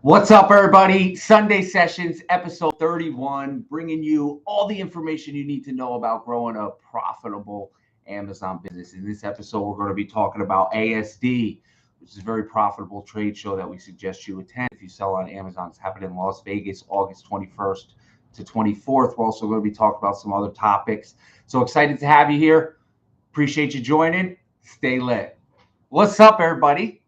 What's up, everybody? Sunday Sessions, episode 31, bringing you all the information you need to know about growing a profitable Amazon business. In this episode, we're going to be talking about ASD, which is a very profitable trade show that we suggest you attend if you sell on Amazon. It's happening in Las Vegas, August 21st to 24th. We're also going to be talking about some other topics. So excited to have you here. Appreciate you joining. Stay lit. What's up, everybody?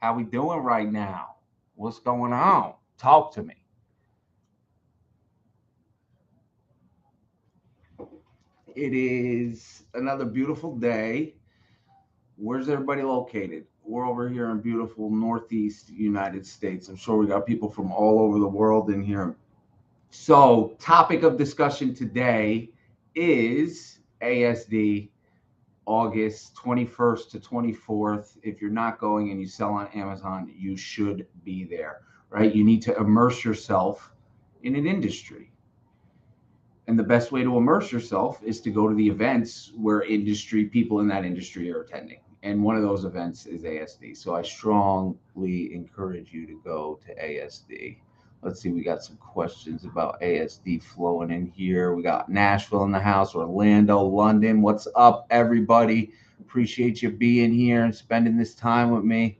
How we doing right now? What's going on? Talk to me. It is another beautiful day. Where's everybody located? We're over here in beautiful Northeast United States. I'm sure we got people from all over the world in here. So, topic of discussion today is ASD, August 21st to 24th. If you're not going and you sell on Amazon, you should be there, right? You need to immerse yourself in an industry. And the best way to immerse yourself is to go to the events where people in that industry are attending. And one of those events is ASD. So I strongly encourage you to go to ASD. Let's see, we got some questions about ASD flowing in here. We got Nashville in the house, Orlando, London. What's up, everybody? Appreciate you being here and spending this time with me.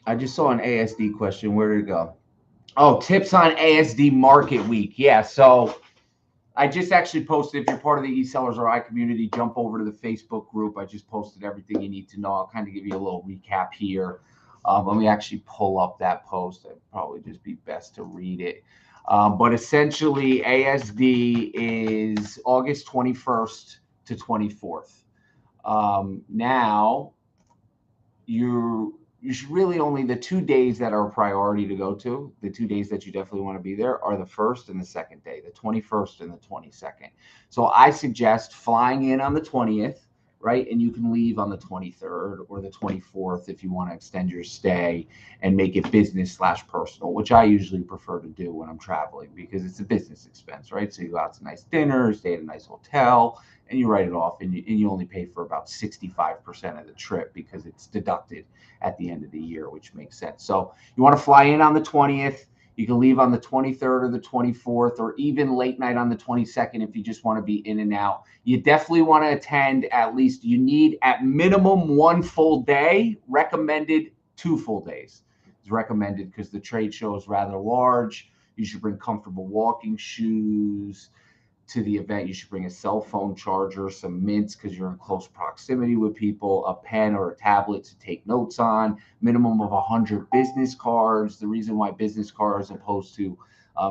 I just saw an ASD question. Where did it go? Oh, tips on ASD Market Week. Yeah, so I just actually posted, if you're part of the EsellersRI community, jump over to the Facebook group. I just posted everything you need to know. I'll kind of give you a little recap here. Let me actually pull up that post. It'd probably just be best to read it. But essentially, ASD is August 21st to 24th. Now, you should really only, the 2 days that are a priority to go to, the 2 days that you definitely want to be there are the first and the second day, the 21st and the 22nd. So I suggest flying in on the 20th, right? And you can leave on the 23rd or the 24th if you want to extend your stay and make it business/personal, which I usually prefer to do when I'm traveling because it's a business expense, right? So you go out to nice dinner, stay at a nice hotel, and you write it off, and you only pay for about 65% of the trip because it's deducted at the end of the year, which makes sense. So you want to fly in on the 20th. You can leave on the 23rd or the 24th, or even late night on the 22nd if you just want to be in and out. You definitely want to attend at least, you need at minimum 1 full day, recommended 2 full days. It's recommended because the trade show is rather large. You should bring comfortable walking shoes to the event. You should bring a cell phone charger, some mints because you're in close proximity with people, a pen or a tablet to take notes on, minimum of 100 business cards. The reason why business cards opposed to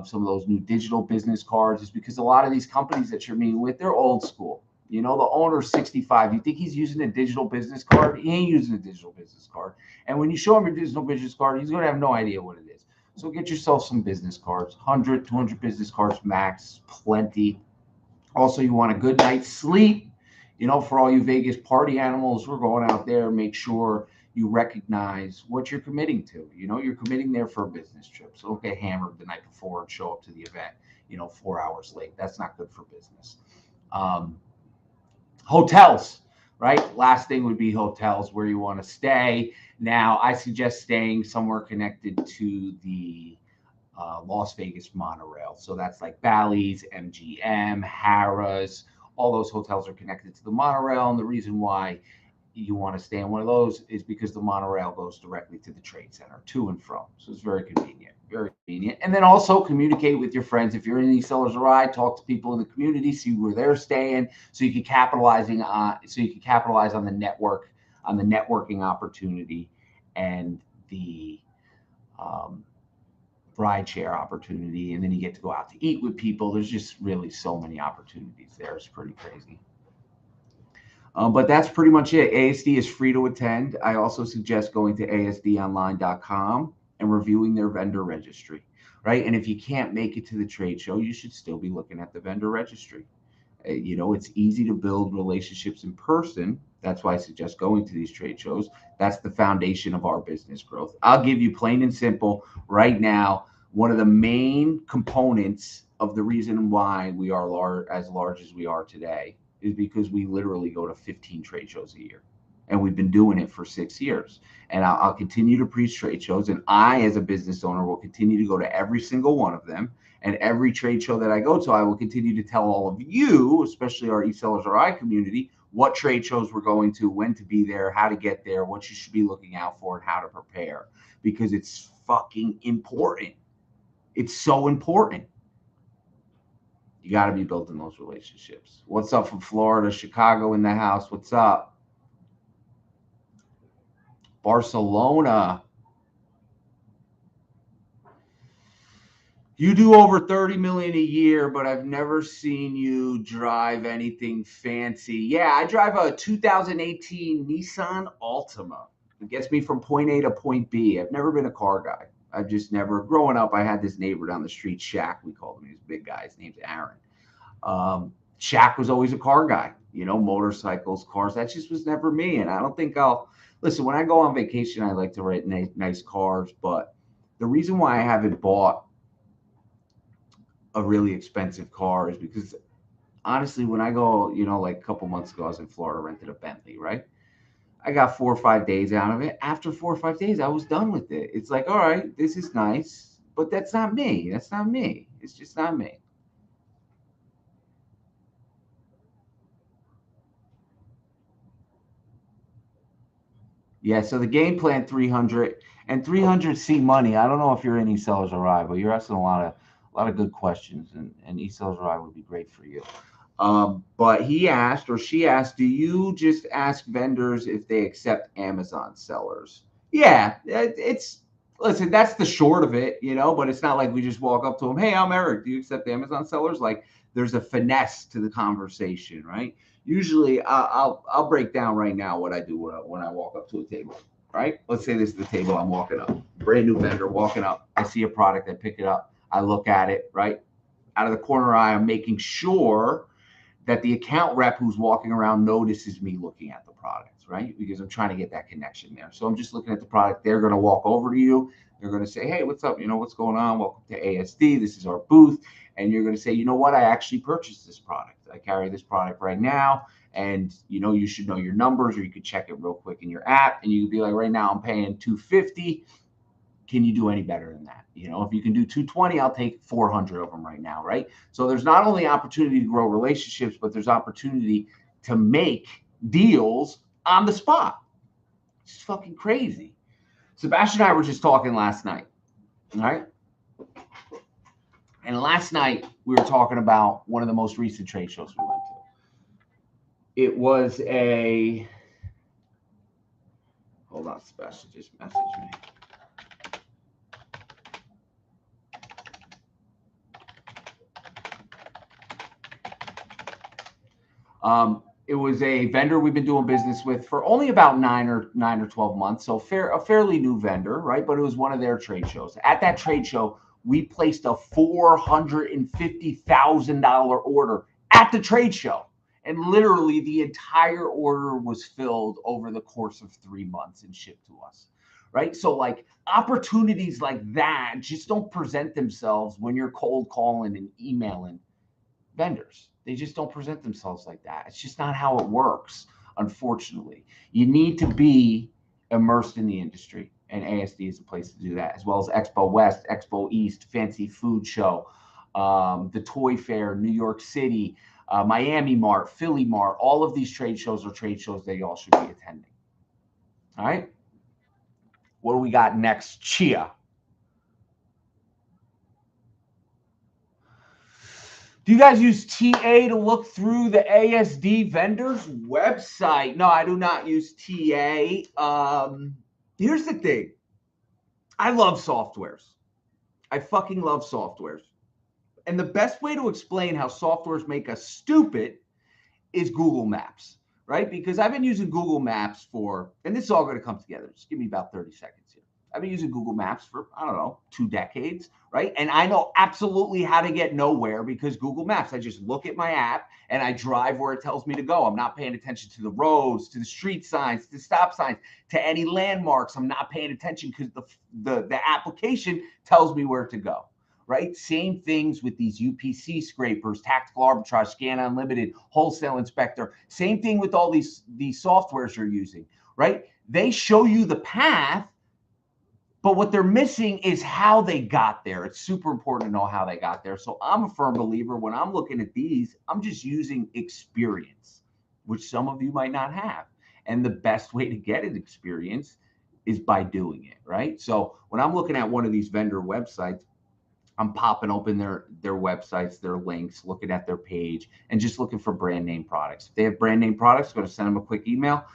some of those new digital business cards is because a lot of these companies that you're meeting with, they're old school. You know, the owner's 65. You think he's using a digital business card? He ain't using a digital business card. And when you show him your digital business card, he's going to have no idea what it is. So get yourself some business cards, 100, 200 business cards max, plenty. Also, you want a good night's sleep. You know, for all you Vegas party animals, we're going out there. Make sure you recognize what you're committing to. You know, you're committing there for a business trip. So don't get hammered the night before and show up to the event, 4 hours late. That's not good for business. Hotels, right? Last thing would be hotels, where you want to stay. Now, I suggest staying somewhere connected to the Las Vegas monorail. So that's like Bally's, MGM, Harrah's. All those hotels are connected to the monorail. And the reason why you want to stay in one of those is because the monorail goes directly to the trade center, to and from. So it's very convenient, very convenient. And then also communicate with your friends. If you're in EsellersRI, talk to people in the community, see where they're staying, so you can capitalize on the network, on the networking opportunity, and the ride share opportunity, and then you get to go out to eat with people. There's just really so many opportunities there. It's pretty crazy. But that's pretty much it. ASD is free to attend. I also suggest going to asdonline.com and reviewing their vendor registry, right? And if you can't make it to the trade show, you should still be looking at the vendor registry. It's easy to build relationships in person. That's why I suggest going to these trade shows. That's the foundation of our business growth. I'll give you plain and simple right now, one of the main components of the reason why we are as large as we are today is because we literally go to 15 trade shows a year. And we've been doing it for 6 years. And I'll continue to preach trade shows. And I, as a business owner, will continue to go to every single one of them. And every trade show that I go to, I will continue to tell all of you, especially our EsellersRI community, what trade shows we're going to, when to be there, how to get there, what you should be looking out for, and how to prepare. Because it's fucking important. It's so important. You got to be building those relationships. What's up from Florida? Chicago in the house. What's up? Barcelona. You do over 30 million a year, but I've never seen you drive anything fancy. Yeah, I drive a 2018 Nissan Altima. It gets me from point A to point B. I've never been a car guy. I've just never. Growing up, I had this neighbor down the street, Shaq. We called him. He was a big guy. His name's Aaron. Shaq was always a car guy. You know, motorcycles, cars. That just was never me. And I don't think I'll listen. When I go on vacation, I like to rent nice cars. But the reason why I haven't bought a really expensive car is because honestly, when I go, you know, like a couple months ago, I was in Florida, rented a Bentley, right? I got 4 or 5 days out of it. After 4 or 5 days, I was done with it. It's like, all right, this is nice, but that's not me. That's not me. It's just not me. Yeah, so the game plan 300 and 300C money. I don't know if you're in EsellersRI, but you're asking a lot of good questions, and EsellersRI would be great for you. But he asked, or she asked, do you just ask vendors if they accept Amazon sellers? Yeah, it's listen, that's the short of it, you know, but it's not like we just walk up to them, hey, I'm Eric, do you accept Amazon sellers? Like there's a finesse to the conversation, right? Usually I'll break down right now what I do when I walk up to a table, right? Let's say this is the table I'm walking up, brand new vendor walking up. I see a product, I pick it up, I look at it, right? Out of the corner eye, I'm making sure that the account rep who's walking around notices me looking at the products, right? Because I'm trying to get that connection there. So I'm just looking at the product. They're going to walk over to you. They're going to say, hey, what's up? You know, what's going on? Welcome to ASD. This is our booth. And you're going to say, you know what? I actually purchased this product. I carry this product right now. And, you know, you should know your numbers, or you could check it real quick in your app. And you could be like, right now I'm paying $250. Can you do any better than that? You know, if you can do 220, I'll take 400 of them right now, right? So there's not only opportunity to grow relationships, but there's opportunity to make deals on the spot. It's fucking crazy. Sebastian and I were just talking last night, all right? And last night we were talking about one of the most recent trade shows we went to. It was a, hold on, Sebastian just messaged me. It was a vendor we've been doing business with for only about 9 or 12 months. So a fairly new vendor, right? But it was one of their trade shows. At that trade show, we placed a $450,000 order at the trade show. And literally the entire order was filled over the course of 3 months and shipped to us, right? So like opportunities like that just don't present themselves when you're cold calling and emailing vendors. They just don't present themselves like that. It's just not how it works, unfortunately. You need to be immersed in the industry, and ASD is a place to do that, as well as Expo West, Expo East, Fancy Food Show, the Toy Fair, New York City, Miami Mart, Philly Mart. All of these trade shows are trade shows that you all should be attending. All right? What do we got next? Chia. Do you guys use TA to look through the ASD vendors website? No, I do not use TA. Here's the thing. I love softwares. I fucking love softwares. And the best way to explain how softwares make us stupid is Google Maps, right? Because I've been using Google Maps for, and this is all going to come together. Just give me about 30 seconds here. I've been using Google Maps for, I don't know, 2 decades, right? And I know absolutely how to get nowhere because Google Maps. I just look at my app and I drive where it tells me to go. I'm not paying attention to the roads, to the street signs, to the stop signs, to any landmarks. I'm not paying attention because the application tells me where to go, right? Same things with these UPC scrapers, tactical arbitrage, scan unlimited, wholesale inspector. Same thing with all these softwares you're using. right? They show you the path, but what they're missing is how they got there. It's super important to know how they got there. So I'm a firm believer when I'm looking at these, I'm just using experience, which some of you might not have. And the best way to get an experience is by doing it, right? So when I'm looking at one of these vendor websites, I'm popping open their websites, their links, looking at their page, and just looking for brand name products. If they have brand name products, I'm going to send them a quick email.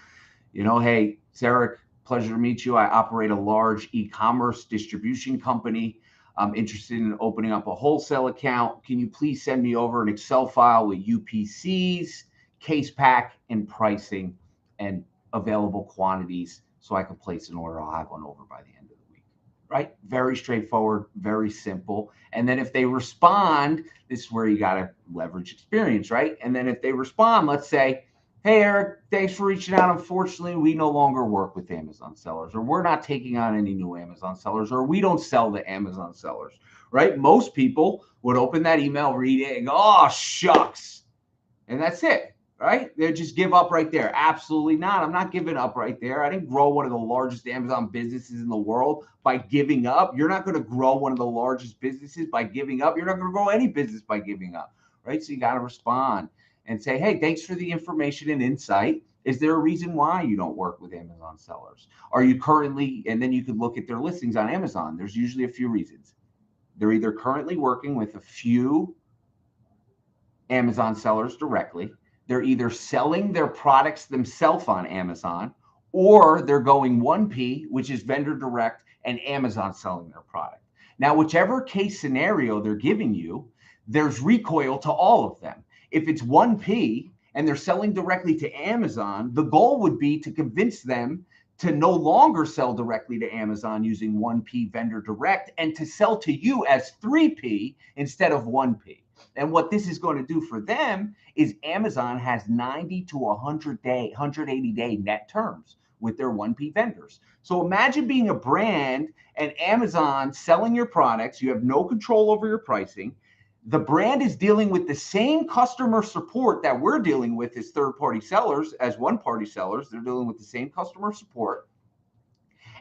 Hey, it's Eric, pleasure to meet you. I operate a large e-commerce distribution company. I'm interested in opening up a wholesale account. Can you please send me over an Excel file with UPCs, case pack, and pricing and available quantities so I can place an order? I'll have one over by the end of the week. Right? Very straightforward, very simple. And then if they respond, this is where you got to leverage experience, right? And then if they respond, let's say, hey, Eric, thanks for reaching out. Unfortunately, we no longer work with Amazon sellers, or we're not taking on any new Amazon sellers, or we don't sell to Amazon sellers, right? Most people would open that email, read it, and go, oh, shucks. And that's it, right? They just give up right there. Absolutely not. I'm not giving up right there. I didn't grow one of the largest Amazon businesses in the world by giving up. You're not going to grow one of the largest businesses by giving up. You're not going to grow any business by giving up, right? So you got to respond and say, hey, thanks for the information and insight. Is there a reason why you don't work with Amazon sellers? Are you currently, and then you could look at their listings on Amazon. There's usually a few reasons. They're either currently working with a few Amazon sellers directly. They're either selling their products themselves on Amazon, or they're going 1P, which is vendor direct, and Amazon selling their product. Now, whichever case scenario they're giving you, there's recoil to all of them. If it's 1P and they're selling directly to Amazon, the goal would be to convince them to no longer sell directly to Amazon using 1P vendor direct and to sell to you as 3P instead of 1P. And what this is going to do for them is Amazon has 90 to 180 day net terms with their 1P vendors. So imagine being a brand and Amazon selling your products. You have no control over your pricing. The brand is dealing with the same customer support that we're dealing with as third-party sellers, as one-party sellers. They're dealing with the same customer support.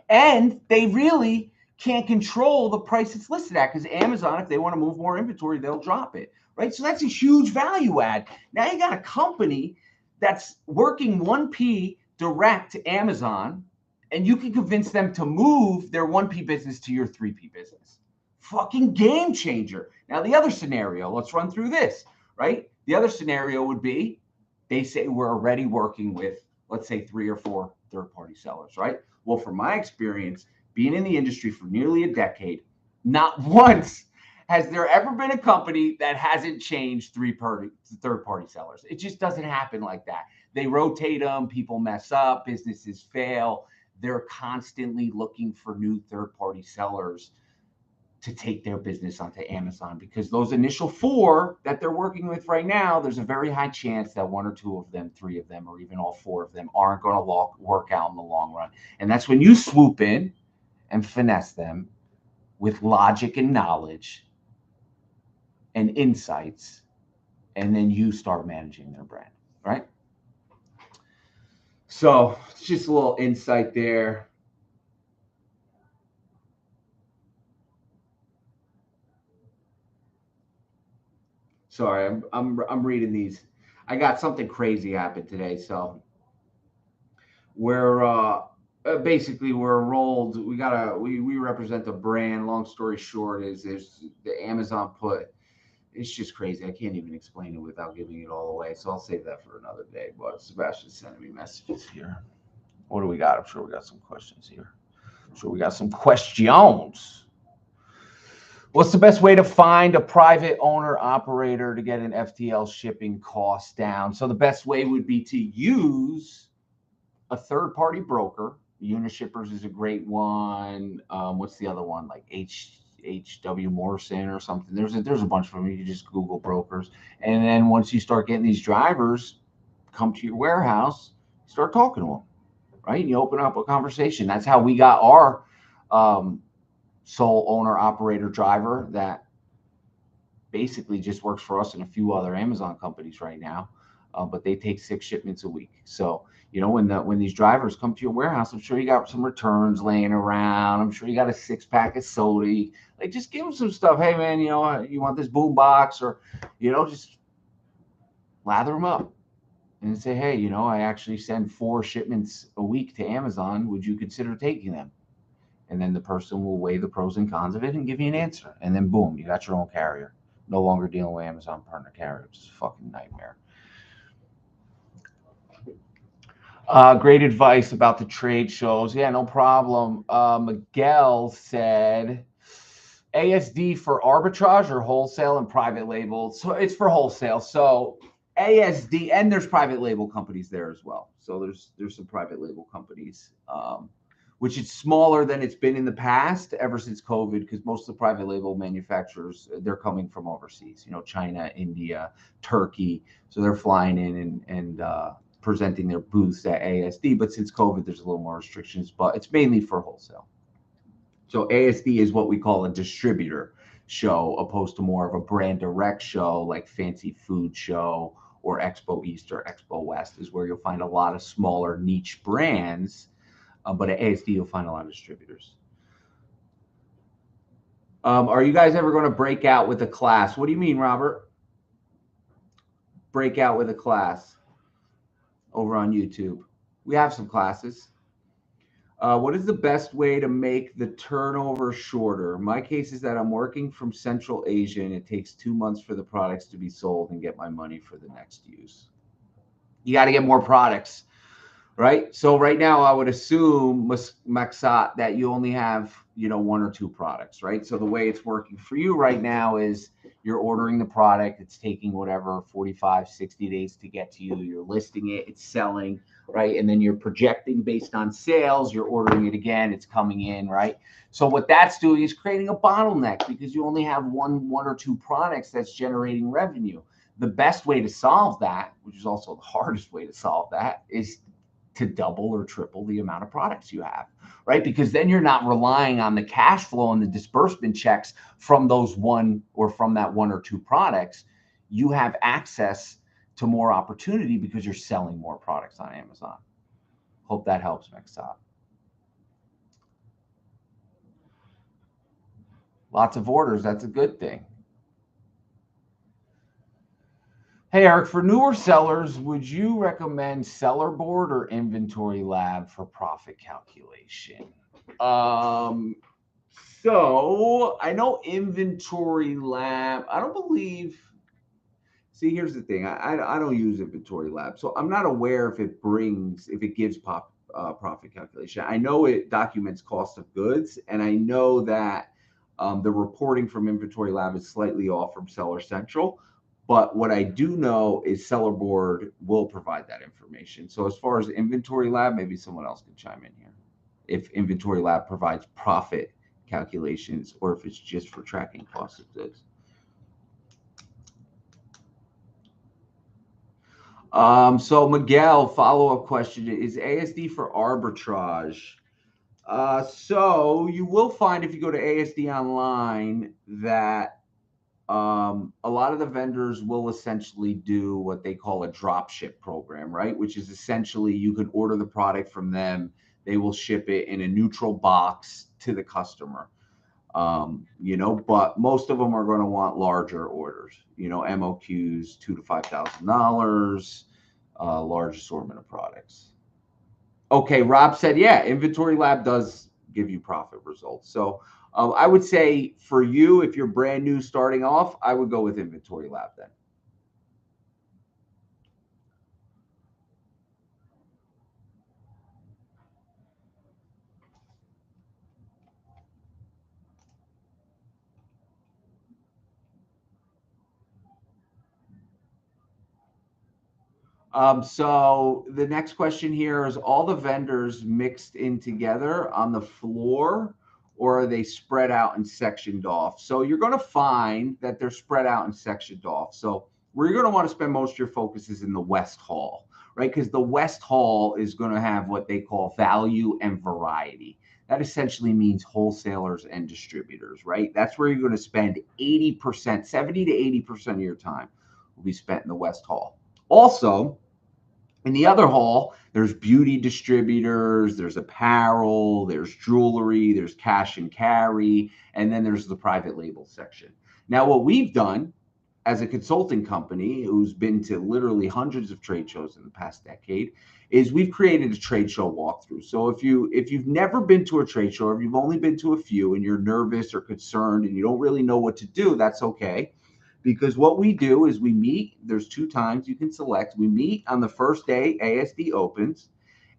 And they really can't control the price it's listed at, because Amazon, if they want to move more inventory, they'll drop it, right? So that's a huge value add. Now you got a company that's working 1P direct to Amazon, and you can convince them to move their 1P business to your 3P business. Fucking game changer. Now, the other scenario, let's run through this, right? The other scenario would be they say we're already working with, let's say, 3 or 4 third-party sellers, right? Well, from my experience, being in the industry for nearly a decade, not once has there ever been a company that hasn't changed third-party sellers. It just doesn't happen like that. They rotate them, people mess up, businesses fail. They're constantly looking for new third-party sellers to take their business onto Amazon, because those initial 4 that they're working with right now, there's a very high chance that 1 or 2 of them, 3 of them, or even all 4 of them aren't going to work out in the long run. And that's when you swoop in and finesse them with logic and knowledge and insights, and then you start managing their brand, right? So it's just a little insight there. Sorry, I'm reading these. I got something crazy happen today, so we're basically we're enrolled. We represent the brand. Long story short is there's the Amazon put. It's just crazy. I can't even explain it without giving it all away. So I'll save that for another day. But Sebastian's sending me messages here. What do we got? I'm sure we got some questions here. I'm sure we got some questions. What's the best way to find a private owner operator to get an FTL shipping cost down? So the best way would be to use a third-party broker. Unishippers is a great one. What's the other one? Like HW Morrison or something. There's a bunch of them. You just Google brokers. And then once you start getting these drivers come to your warehouse, start talking to them, right? And you open up a conversation. That's how we got our sole owner operator driver that basically just works for us and a few other Amazon companies right now. but they take 6 shipments a week. So, you know, when these drivers come to your warehouse, I'm sure you got some returns laying around. I'm sure you got a 6-pack of soda. Like, just give them some stuff. Hey, man, you know, you want this boom box, or, you know, just lather them up and say, hey, you know, I actually send 4 shipments a week to Amazon. Would you consider taking them? And then the person will weigh the pros and cons of it and give you an answer. And then boom, you got your own carrier. No longer dealing with Amazon partner carrier, which is a fucking nightmare. Great advice about the trade shows. Yeah, no problem. Miguel said, ASD for arbitrage or wholesale and private label. So it's for wholesale. So ASD, and there's private label companies there as well. So there's some private label companies, which is smaller than it's been in the past ever since COVID, because most of the private label manufacturers, they're coming from overseas, you know, China, India, Turkey. So they're flying in and presenting their booths at ASD. But since COVID, there's a little more restrictions, but it's mainly for wholesale. So ASD is what we call a distributor show, opposed to more of a brand direct show like Fancy Food Show or Expo East or Expo West, is where you'll find a lot of smaller niche brands. But at ASD, you'll find a lot of distributors. Are you guys ever going to break out with a class? What do you mean, Robert? Break out with a class over on YouTube. We have some classes. What is the best way to make the turnover shorter? My case is that I'm working from Central Asia and it takes 2 months for the products to be sold and get my money for the next use. You got to get more products, right? So right now I would assume, Maksat, that you only have, you know, 1 or 2 products, right? So the way it's working for you right now is you're ordering the product. It's taking whatever, 45, 60 days to get to you. You're listing it, it's selling, right? And then you're projecting based on sales, you're ordering it again, it's coming in, right? So what that's doing is creating a bottleneck because you only have one or 2 products that's generating revenue. The best way to solve that, which is also the hardest way to solve that, is to double or triple the amount of products you have, right? Because then you're not relying on the cash flow and the disbursement checks from those from that 1 or 2 products. You have access to more opportunity because you're selling more products on Amazon. Hope that helps, Mexop. Lots of orders, that's a good thing. Hey, Eric, for newer sellers, would you recommend Seller Board or Inventory Lab for profit calculation? So I know Inventory Lab, I don't believe, see, here's the thing. I don't use Inventory Lab, so I'm not aware if it gives profit calculation. I know it documents cost of goods, and I know that the reporting from Inventory Lab is slightly off from Seller Central. But what I do know is Seller Board will provide that information. So as far as Inventory Lab, maybe someone else can chime in here. If Inventory Lab provides profit calculations or if it's just for tracking cost of goods. So Miguel, follow-up question, is ASD for arbitrage? So you will find if you go to ASD online that a lot of the vendors will essentially do what they call a drop ship program, right? Which is essentially you can order the product from them. They will ship it in a neutral box to the customer. You know, but most of them are going to want larger orders, you know, MOQs, $2,000 to $5,000, large assortment of products. Okay, Rob said, yeah, Inventory Lab does give you profit results. So I would say for you, if you're brand new starting off, I would go with Inventory Lab then. So the next question here is, all the vendors mixed in together on the floor, or are they spread out and sectioned off? So you're going to find that they're spread out and sectioned off. So where you're going to want to spend most of your focus is in the West Hall, right? Because the West Hall is going to have what they call value and variety. That essentially means wholesalers and distributors, right? That's where you're going to spend 80%, 70 to 80% of your time will be spent in the West Hall. Also, in the other hall, there's beauty distributors, there's apparel, there's jewelry, there's cash and carry, and then there's the private label section. Now, what we've done as a consulting company who's been to literally hundreds of trade shows in the past decade is we've created a trade show walkthrough. So if you've never been to a trade show, or if you've only been to a few and you're nervous or concerned and you don't really know what to do, that's okay. Because what we do is we meet, there's 2 times you can select. We meet on the first day ASD opens,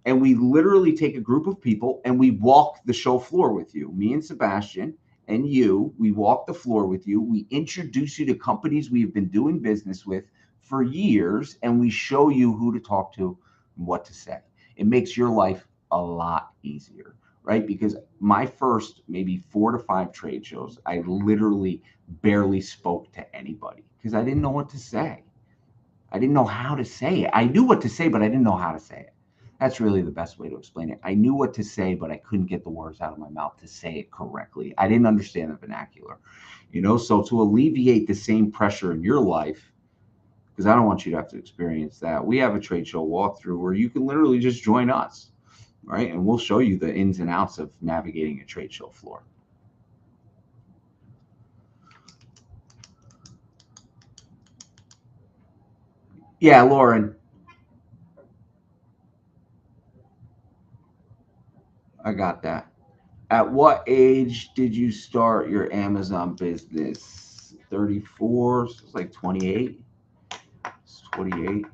and we literally take a group of people and we walk the show floor with you. Me and Sebastian and you, we walk the floor with you. We introduce you to companies we've been doing business with for years, and we show you who to talk to and what to say. It makes your life a lot easier, right? Because my first maybe 4 to 5 trade shows, I literally barely spoke to anybody because I didn't know what to say. I didn't know how to say it. I knew what to say, but I didn't know how to say it. That's really the best way to explain it. I knew what to say, but I couldn't get the words out of my mouth to say it correctly. I didn't understand the vernacular, so to alleviate the same pressure in your life, because I don't want you to have to experience that, we have a trade show walkthrough where you can literally just join us, right? And we'll show you the ins and outs of navigating a trade show floor. Yeah, Lauren. I got that. At what age did you start your Amazon business? 34, so it's like 28. It's 28.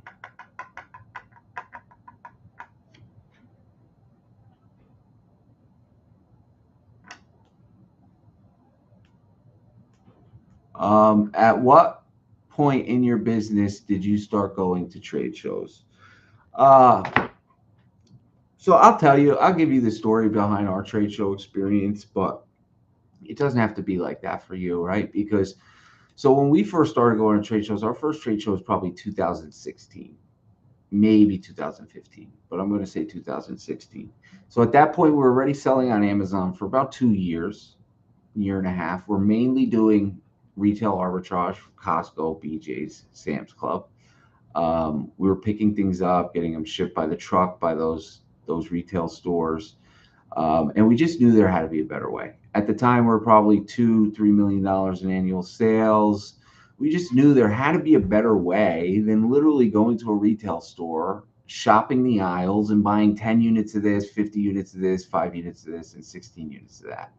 At what point in your business did you start going to trade shows? So I'll tell you, I'll give you the story behind our trade show experience, but it doesn't have to be like that for you, right? Because so when we first started going to trade shows, our first trade show was probably 2016, maybe 2015, but I'm going to say 2016. So at that point, we were already selling on Amazon for about 2 years, year and a half. We're mainly doing retail arbitrage for Costco, BJ's, Sam's Club. We were picking things up, getting them shipped by the truck by those retail stores. And we just knew there had to be a better way. At the time, we we're probably $2-3 million in annual sales. We just knew there had to be a better way than literally going to a retail store, shopping the aisles, and buying 10 units of this, 50 units of this, 5 units of this, and 16 units of that.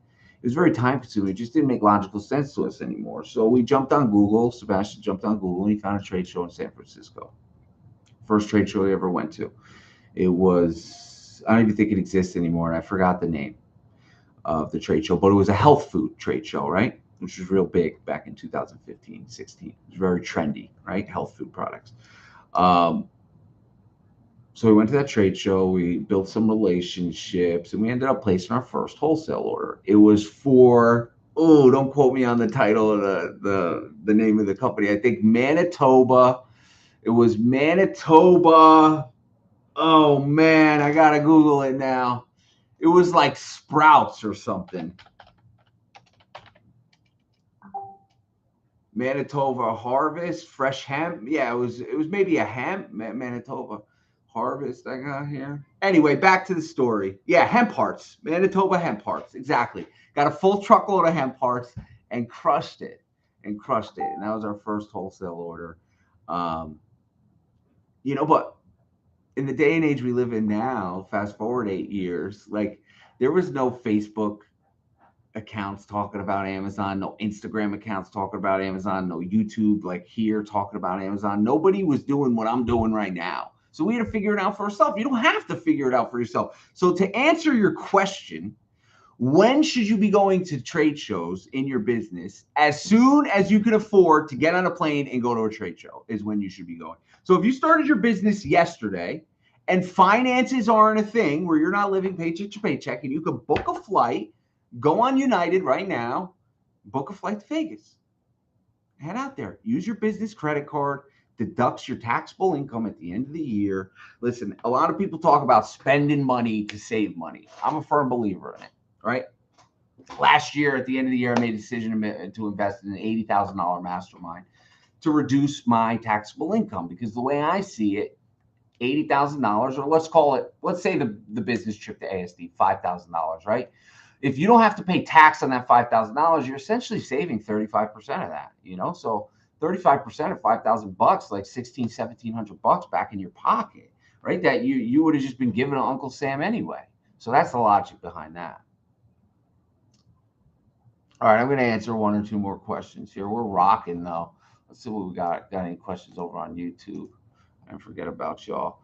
It was very time consuming. It just didn't make logical sense to us anymore. So we jumped on Google. Sebastian jumped on Google, and he found a trade show in San Francisco. First trade show he ever went to. It was, I don't even think it exists anymore, and I forgot the name of the trade show, but it was a health food trade show, right? Which was real big back in 2015, 16. It was very trendy, right? Health food products. So we went to that trade show, we built some relationships, and we ended up placing our first wholesale order. It was for, oh, don't quote me on the title of the name of the company. I think Manitoba. It was Manitoba. Oh man, I gotta Google it now. It was like Sprouts or something. Manitoba Harvest, fresh hemp. Yeah, it was maybe a hemp, Manitoba Harvest I got here. Anyway, back to the story. Yeah, hemp hearts, Manitoba hemp hearts. Exactly. Got a full truckload of hemp hearts and crushed it. And that was our first wholesale order. But in the day and age we live in now, fast forward 8 years, like there was no Facebook accounts talking about Amazon, no Instagram accounts talking about Amazon, no YouTube like here talking about Amazon. Nobody was doing what I'm doing right now. So we had to figure it out for ourselves. You don't have to figure it out for yourself. So to answer your question, when should you be going to trade shows in your business? As soon as you can afford to get on a plane and go to a trade show is when you should be going. So if you started your business yesterday and finances aren't a thing where you're not living paycheck to paycheck and you can book a flight, go on United right now, book a flight to Vegas. Head out there. Use your business credit card, deducts your taxable income at the end of the year. Listen, a lot of people talk about spending money to save money. I'm a firm believer in it, right? Last year, at the end of the year, I made a decision to invest in an $80,000 mastermind. to reduce my taxable income. Because the way I see it, $80,000, or let's say the business trip to ASD, $5,000, right? If you don't have to pay tax on that $5,000, you're essentially saving 35% of that, So 35% of 5,000 bucks, like 1,700 bucks back in your pocket, right? That you would have just been given to Uncle Sam anyway. So that's the logic behind that. All right, I'm going to answer one or two more questions here. We're rocking though. Let's see what we got. Got any questions over on YouTube? And forget about y'all.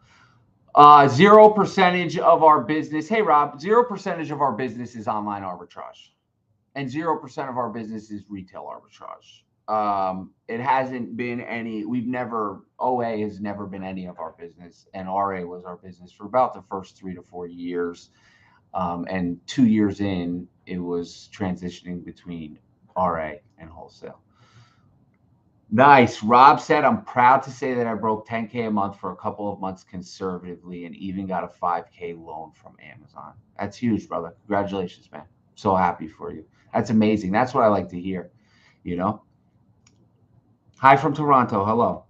0% of our business. Hey, Rob, 0% of our business is online arbitrage, and 0% of our business is retail arbitrage. It hasn't been any. OA has never been any of our business, and RA was our business for about the first 3 to 4 years. And 2 years in, it was transitioning between RA and wholesale. Nice. Rob said, I'm proud to say that I broke 10K a month for a couple of months conservatively and even got a 5K loan from Amazon. That's huge, brother. Congratulations, man. So happy for you. That's amazing. That's what I like to hear, Hi from Toronto. Hello.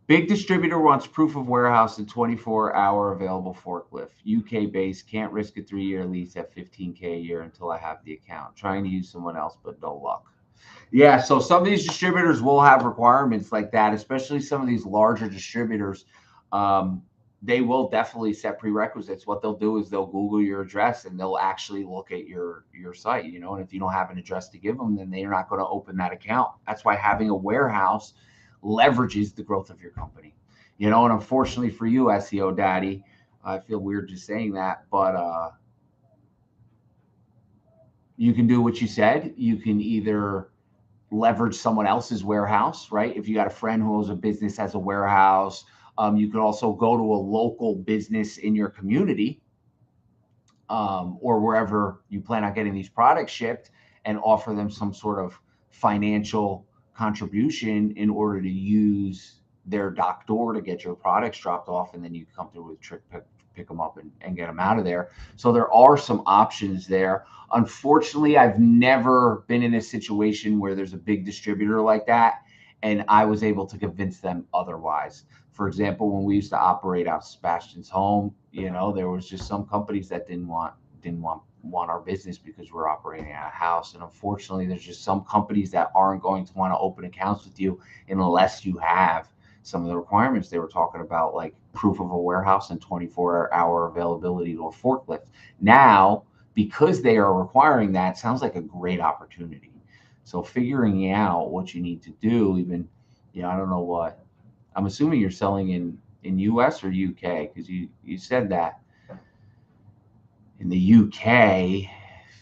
Big distributor wants proof of warehouse and 24-hour available forklift. UK based, can't risk a 3-year lease at 15K a year until I have the account. Trying to use someone else, but no luck. Yeah, so some of these distributors will have requirements like that, especially some of these larger distributors. They will definitely set prerequisites. What they'll do is they'll Google your address and they'll actually look at your site, and if you don't have an address to give them, then they're not going to open that account. That's why having a warehouse leverages the growth of your company, and unfortunately for you, SEO daddy, I feel weird just saying that, but you can do what you said. You can either leverage someone else's warehouse, right? If you got a friend who owns a business, has a warehouse, you could also go to a local business in your community, or wherever you plan on getting these products shipped, and offer them some sort of financial contribution in order to use their dock door to get your products dropped off, and then you come through with trick pick them up and get them out of there. So there are some options there. Unfortunately, I've never been in a situation where there's a big distributor like that and I was able to convince them otherwise. For example, when we used to operate out of Sebastian's home, there was just some companies that didn't want our business because we're operating at a house. And unfortunately, there's just some companies that aren't going to want to open accounts with you unless you have some of the requirements they were talking about, like proof of a warehouse and 24-hour availability to a forklift. Now, because they are requiring that, sounds like a great opportunity. So figuring out what you need to do, even, I don't know what, I'm assuming you're selling in US or UK, because you said that in the UK,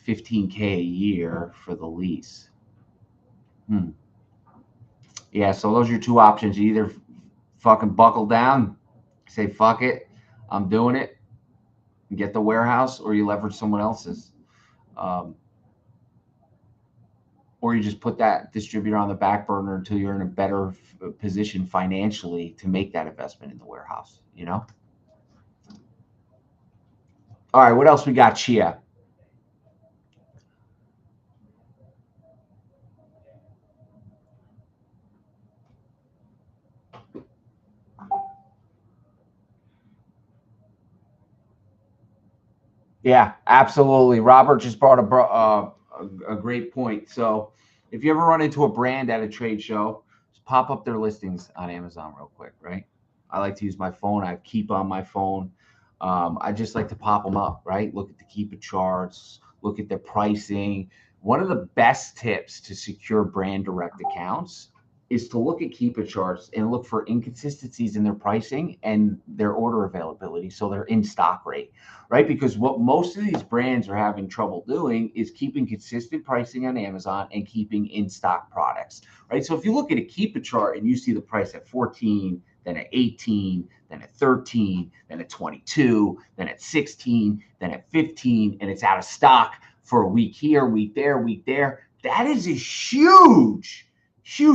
15K a year for the lease. Yeah, so those are your two options. You either fucking buckle down, say, fuck it, I'm doing it, and get the warehouse, or you leverage someone else's. Or you just put that distributor on the back burner until you're in a better position financially to make that investment in the warehouse, All right, what else we got, Chia? Yeah, absolutely. Robert just brought a great point. So if you ever run into a brand at a trade show, just pop up their listings on Amazon real quick, right? I like to use my phone. I keep on my phone. I just like to pop them up, right? Look at the Keep It charts, look at their pricing. One of the best tips to secure brand direct accounts is to look at Keep It charts and look for inconsistencies in their pricing and their order availability, so their in-stock rate, right? Because what most of these brands are having trouble doing is keeping consistent pricing on Amazon and keeping in-stock products, right? So if you look at a Keep It chart and you see the price at 14, then at 18, then at 13, then at 22, then at 16, then at 15, and it's out of stock for a week here, week there, that is a huge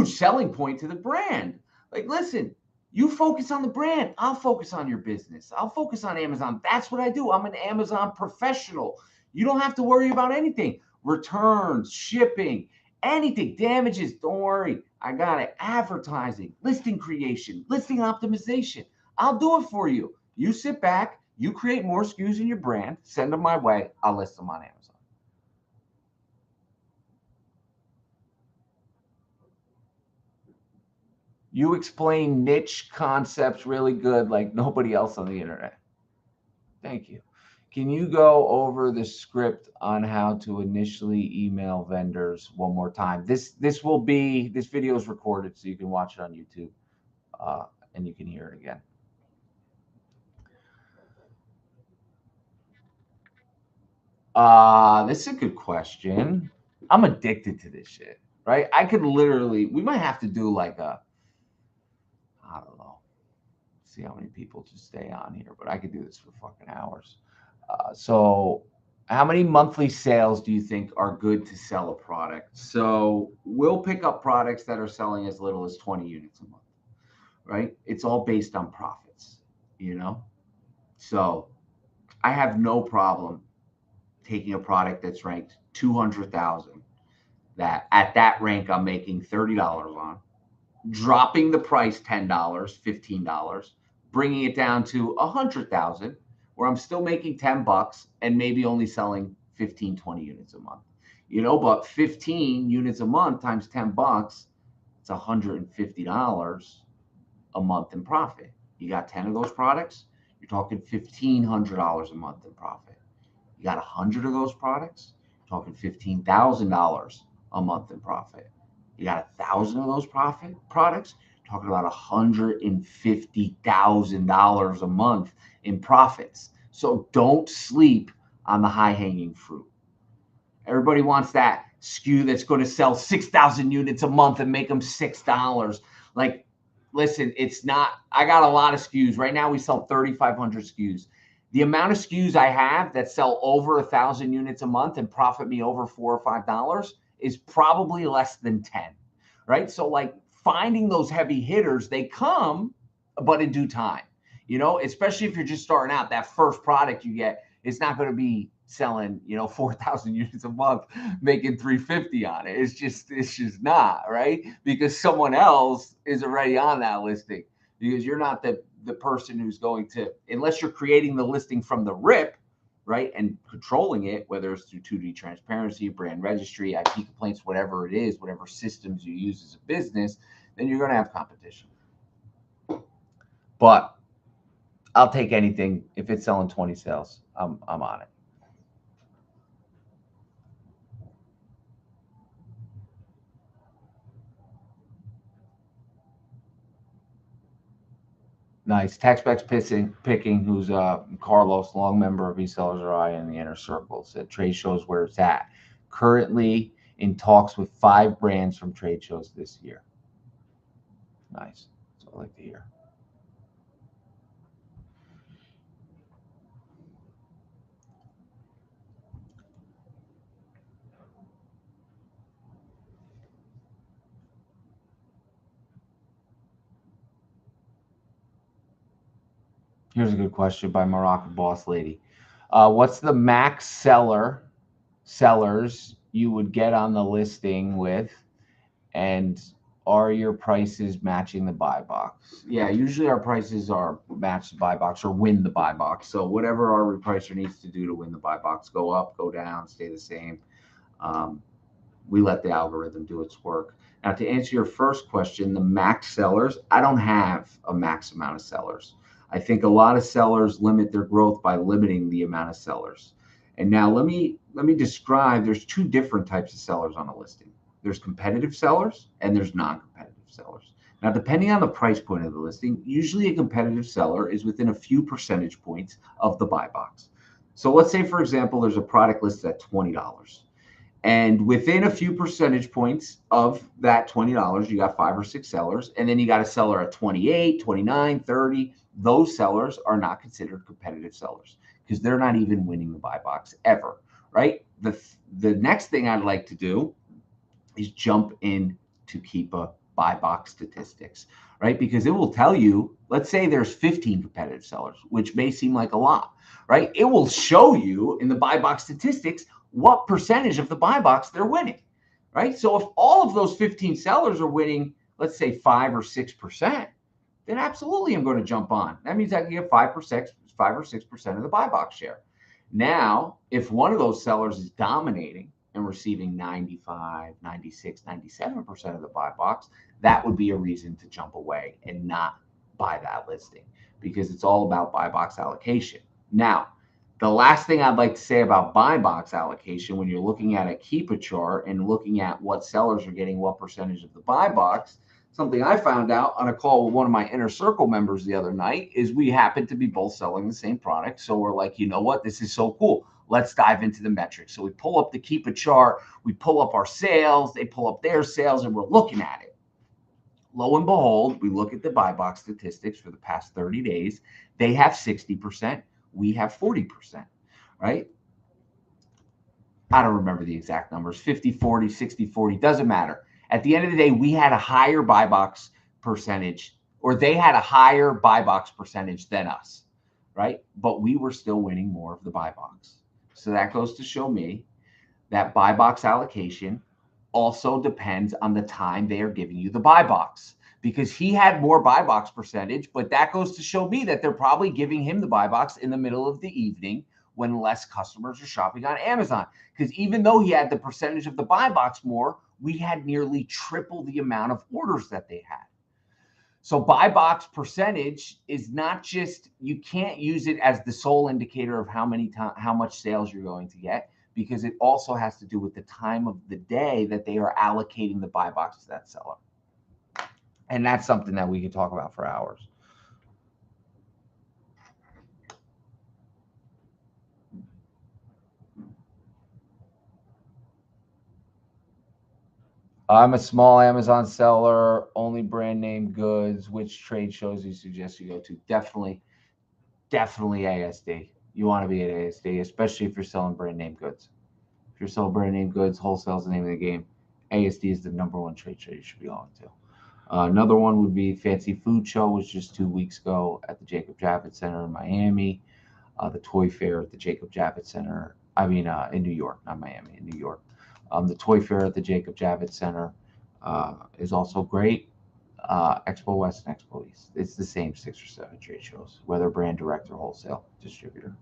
selling point to the brand. Like, listen, you focus on the brand, I'll focus on your business. I'll focus on Amazon. That's what I do. I'm an Amazon professional. You don't have to worry about anything. Returns, shipping, Anything, damages, don't worry. I got it. Advertising, listing creation, listing optimization. I'll do it for you. You sit back, you create more SKUs in your brand, send them my way. I'll list them on Amazon. You explain niche concepts really good, like nobody else on the internet. Thank you. Can you go over the script on how to initially email vendors one more time? This video is recorded, so you can watch it on YouTube, and you can hear it again. This is a good question. I'm addicted to this shit, right? I could literally, we might have to do like a, I don't know, see how many people just stay on here, but I could do this for fucking hours. So how many monthly sales do you think are good to sell a product? So we'll pick up products that are selling as little as 20 units a month, right? It's all based on profits, you know? So I have no problem taking a product that's ranked 200,000, that at that rank I'm making $30 on, dropping the price $10, $15, bringing it down to 100,000, where I'm still making 10 bucks and maybe only selling 15, 20 units a month. You know, but 15 units a month times 10 bucks, it's $150 a month in profit. You got 10 of those products, you're talking $1,500 a month in profit. You got 100 of those products, you're talking $15,000 a month in profit. You got 1,000 of those products, talking about $150,000 a month in profits. So don't sleep on the high-hanging fruit. Everybody wants that SKU that's going to sell 6,000 units a month and make them $6. Like, listen, it's not. I got a lot of SKUs. Right now we sell 3,500 SKUs. The amount of SKUs I have that sell over 1,000 units a month and profit me over $4 or $5 is probably less than 10, right? So like finding those heavy hitters, they come, but in due time, you know, especially if you're just starting out. That first product you get, it's not going to be selling, 4,000 units a month, making 350 on it. It's just not, right? Because someone else is already on that listing, because you're not the person who's going to, unless you're creating the listing from the rip, right, and controlling it, whether it's through 2D transparency, brand registry, IP complaints, whatever it is, whatever systems you use as a business, then you're going to have competition. But I'll take anything. If it's selling 20 sales, I'm on it. Nice. Tax-backs picking, who's Carlos, long member of EsellersRI in the inner circle, said trade shows where it's at. Currently in talks with 5 brands from trade shows this year. Nice. That's what I like to hear. Here's a good question by Moroccan Boss Lady. What's the max sellers you would get on the listing with, and are your prices matching the buy box? Yeah, usually our prices are match the buy box or win the buy box. So whatever our repricer needs to do to win the buy box, go up, go down, stay the same. We let the algorithm do its work. Now, to answer your first question, the max sellers, I don't have a max amount of sellers. I think a lot of sellers limit their growth by limiting the amount of sellers. And now let me describe, there's 2 different types of sellers on a listing. There's competitive sellers and there's non-competitive sellers. Now, depending on the price point of the listing, usually a competitive seller is within a few percentage points of the buy box. So let's say, for example, there's a product listed at $20. And within a few percentage points of that $20, you got 5 or 6 sellers. And then you got a seller at 28, 29, 30. Those sellers are not considered competitive sellers because they're not even winning the buy box ever, right? The next thing I'd like to do is jump in to Keepa buy box statistics, right? Because it will tell you, let's say there's 15 competitive sellers, which may seem like a lot, right? It will show you in the buy box statistics what percentage of the buy box they're winning, right? So if all of those 15 sellers are winning, let's say 5 or 6%, then absolutely I'm going to jump on. That means I can get 5 or 6% of the buy box share. Now, if one of those sellers is dominating and receiving 95, 96, 97% of the buy box, that would be a reason to jump away and not buy that listing, because it's all about buy box allocation. Now, the last thing I'd like to say about buy box allocation, when you're looking at a keep a chart and looking at what sellers are getting, what percentage of the buy box, something I found out on a call with one of my inner circle members the other night is we happened to be both selling the same product. So we're like, you know what, this is so cool. Let's dive into the metrics. So we pull up the keep a chart, we pull up our sales, they pull up their sales, and we're looking at it. Lo and behold, we look at the buy box statistics for the past 30 days. They have 60%, we have 40%, right? I don't remember the exact numbers, 50, 40, 60, 40, doesn't matter. At the end of the day, we had a higher buy box percentage, or they had a higher buy box percentage than us, right? But we were still winning more of the buy box. So that goes to show me that buy box allocation also depends on the time they are giving you the buy box, because he had more buy box percentage, but that goes to show me that they're probably giving him the buy box in the middle of the evening when less customers are shopping on Amazon. Because even though he had the percentage of the buy box more, we had nearly triple the amount of orders that they had. So buy box percentage is not just, you can't use it as the sole indicator of how much sales you're going to get, because it also has to do with the time of the day that they are allocating the buy box to that seller. And that's something that we could talk about for hours. I'm a small Amazon seller, only brand name goods. Which trade shows you suggest you go to? Definitely ASD. You want to be at ASD, especially if you're selling brand name goods. If you're selling brand name goods, wholesale is the name of the game. ASD is the #1 trade show you should be going to. Another one would be Fancy Food Show, which was just 2 weeks ago at the Jacob Javits Center in Miami. The Toy Fair at the Jacob Javits Center, in New York, not Miami, in New York. The Toy Fair at the Jacob Javits Center is also great. Expo West and Expo East. It's the same 6 or 7 trade shows, whether brand direct or wholesale distributor.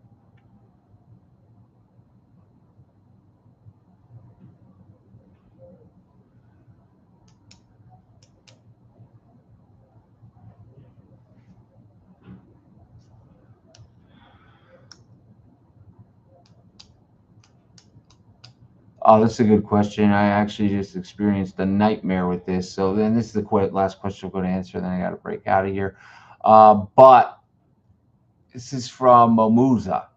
Oh, that's a good question. I actually just experienced a nightmare with this. So then this is the last question I'm going to answer. Then I got to break out of here. But this is from Momuza.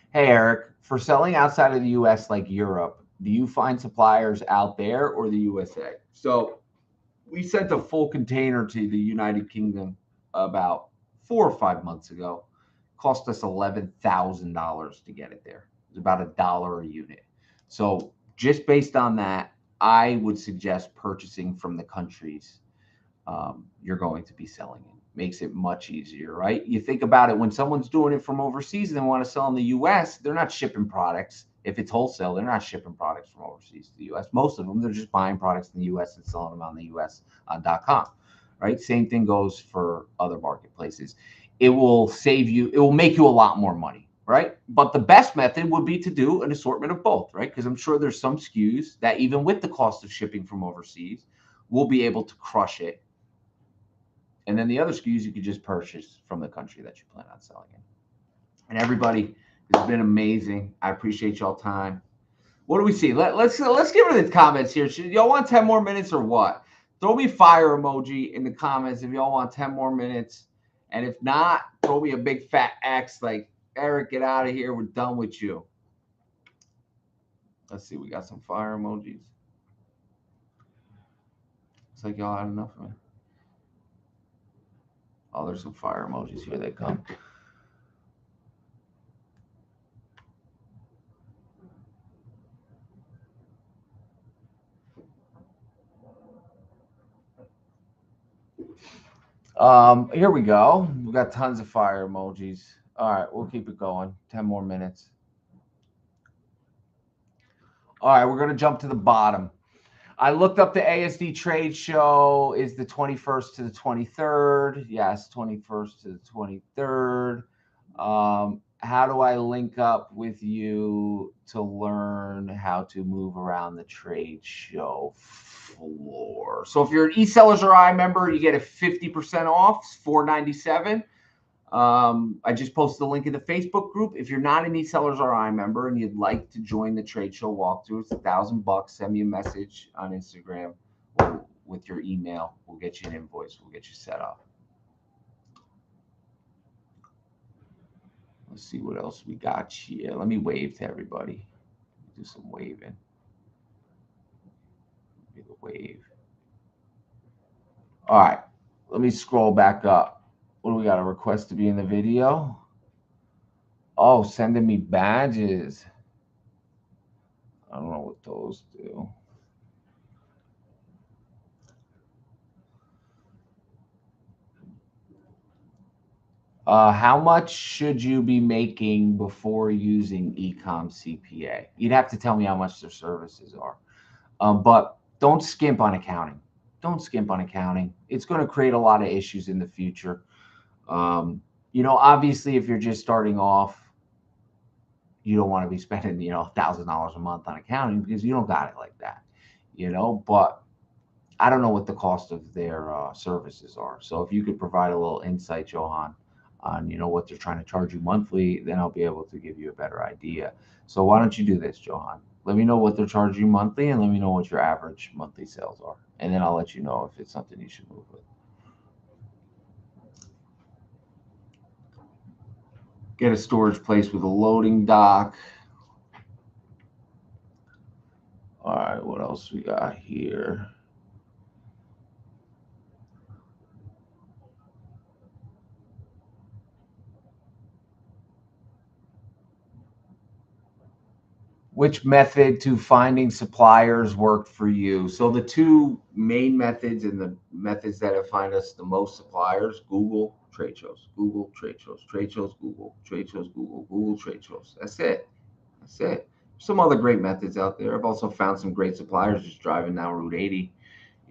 Hey, Eric, for selling outside of the U.S. like Europe, do you find suppliers out there or the USA? So we sent a full container to the United Kingdom about 4 or 5 months ago. Cost us $11,000 to get it there. It was about $1 a unit. So just based on that, I would suggest purchasing from the countries you're going to be selling in. Makes it much easier, right? You think about it, when someone's doing it from overseas and they want to sell in the US, they're not shipping products. If it's wholesale, they're not shipping products from overseas to the US. Most of them, they're just buying products in the US and selling them on the US.com, right? Same thing goes for other marketplaces. It will save you, it will make you a lot more money, right? But the best method would be to do an assortment of both, right? Because I'm sure there's some SKUs that even with the cost of shipping from overseas, we'll be able to crush it. And then the other SKUs you could just purchase from the country that you plan on selling in. And everybody, it's been amazing. I appreciate y'all time. What do we see? Let's get rid of the comments here. Y'all want 10 more minutes or what? Throw me fire emoji in the comments if y'all want 10 more minutes. And if not, throw me a big fat X like, Eric, get out of here. We're done with you. Let's see. We got some fire emojis. Looks like y'all had enough of me. Oh, there's some fire emojis. Here they come. Here we go. We got tons of fire emojis. All right, we'll keep it going. 10 more minutes. All right, we're going to jump to the bottom. I looked up the ASD trade show is the 21st to the 23rd. Yes, 21st to the 23rd. How do I link up with you to learn how to move around the trade show floor? So if you're an EsellersRI member, you get a 50% off, $497. I just posted a link in the Facebook group. If you're not an EsellersRI member and you'd like to join the trade show walkthrough, it's $1,000. Send me a message on Instagram with your email. We'll get you an invoice. We'll get you set up. Let's see what else we got here. Let me wave to everybody. Do some waving. Do the wave. All right. Let me scroll back up. What do we got? A request to be in the video? Oh, sending me badges. I don't know what those do. How much should you be making before using Ecom CPA? You'd have to tell me how much their services are. But don't skimp on accounting. Don't skimp on accounting. It's going to create a lot of issues in the future. Obviously, if you're just starting off, you don't want to be spending, $1,000 a month on accounting because you don't got it like that, but I don't know what the cost of their services are. So if you could provide a little insight, Johan, on what they're trying to charge you monthly, then I'll be able to give you a better idea. So why don't you do this, Johan? Let me know what they're charging you monthly, and let me know what your average monthly sales are, and then I'll let you know if it's something you should move with. Get a storage place with a loading dock. All right, what else we got here? Which method to finding suppliers worked for you? So the two main methods and the methods that have find us the most suppliers: Google trade shows, Google trade shows, trade shows, Google trade shows, Google trade shows. That's it. That's it. Some other great methods out there. I've also found some great suppliers just driving down Route 80.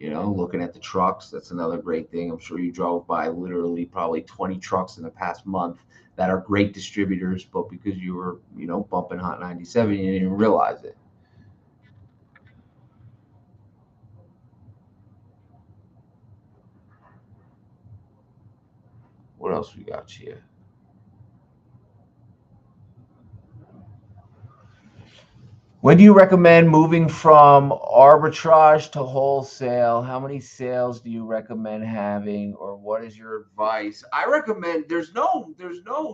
Looking at the trucks. That's another great thing. I'm sure you drove by literally probably 20 trucks in the past month that are great distributors, but because you were, bumping Hot 97, you didn't even realize it. What else we got here? When do you recommend moving from arbitrage to wholesale? How many sales do you recommend having, or what is your advice? I recommend there's no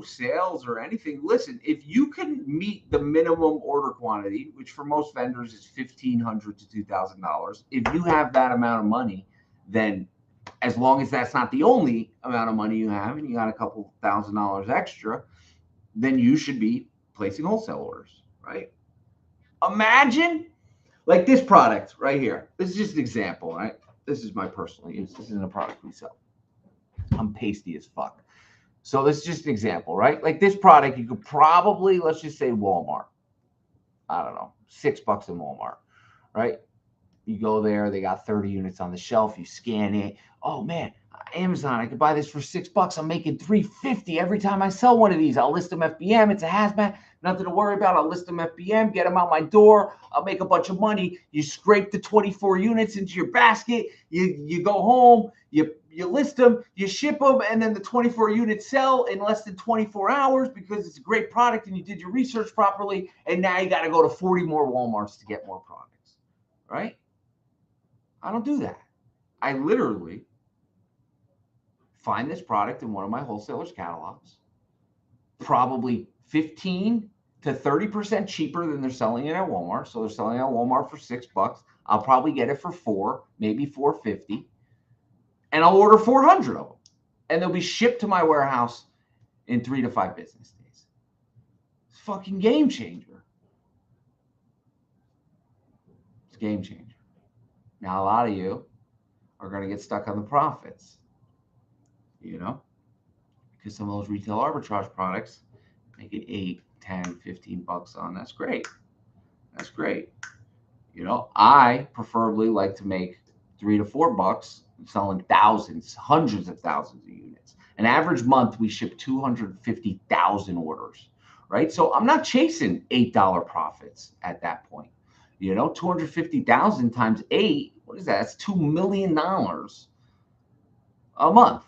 sales or anything. Listen, if you can meet the minimum order quantity, which for most vendors is $1,500 to $2,000, if you have that amount of money, then as long as that's not the only amount of money you have and you got a couple $1,000s extra, then you should be placing wholesale orders, right? Imagine like this product right here. This is just an example, right? This is my personal use. This isn't a product we sell. I'm pasty as fuck. So this is just an example, right? Like this product, you could probably, let's just say Walmart. I don't know, $6 in Walmart, right? You go there, they got 30 units on the shelf. You scan it. Oh man, Amazon, I could buy this for $6. I'm making $3.50 every time I sell one of these. I'll list them FBM. It's a hazmat. Nothing to worry about. I'll list them FBM, get them out my door. I'll make a bunch of money. You scrape the 24 units into your basket. You go home. You list them. You ship them, and then the 24 units sell in less than 24 hours because it's a great product and you did your research properly. And now you got to go to 40 more Walmarts to get more products, right? I don't do that. I literally find this product in one of my wholesalers' catalogs, probably 15 to 30% cheaper than they're selling it at Walmart. So they're selling it at Walmart for $6. I'll probably get it for $4, maybe $4.50, and I'll order 400 of them, and they'll be shipped to my warehouse in 3 to 5 business days. It's a fucking game changer. It's a game changer. Now, a lot of you are going to get stuck on the profits, because some of those retail arbitrage products make it $8, $10, $15 on. That's great. That's great. I preferably like to make $3 to $4 selling thousands, hundreds of thousands of units. An average month, we ship 250,000 orders, right? So I'm not chasing $8 profits at that point. 250,000 times eight, what is that? That's $2 million a month.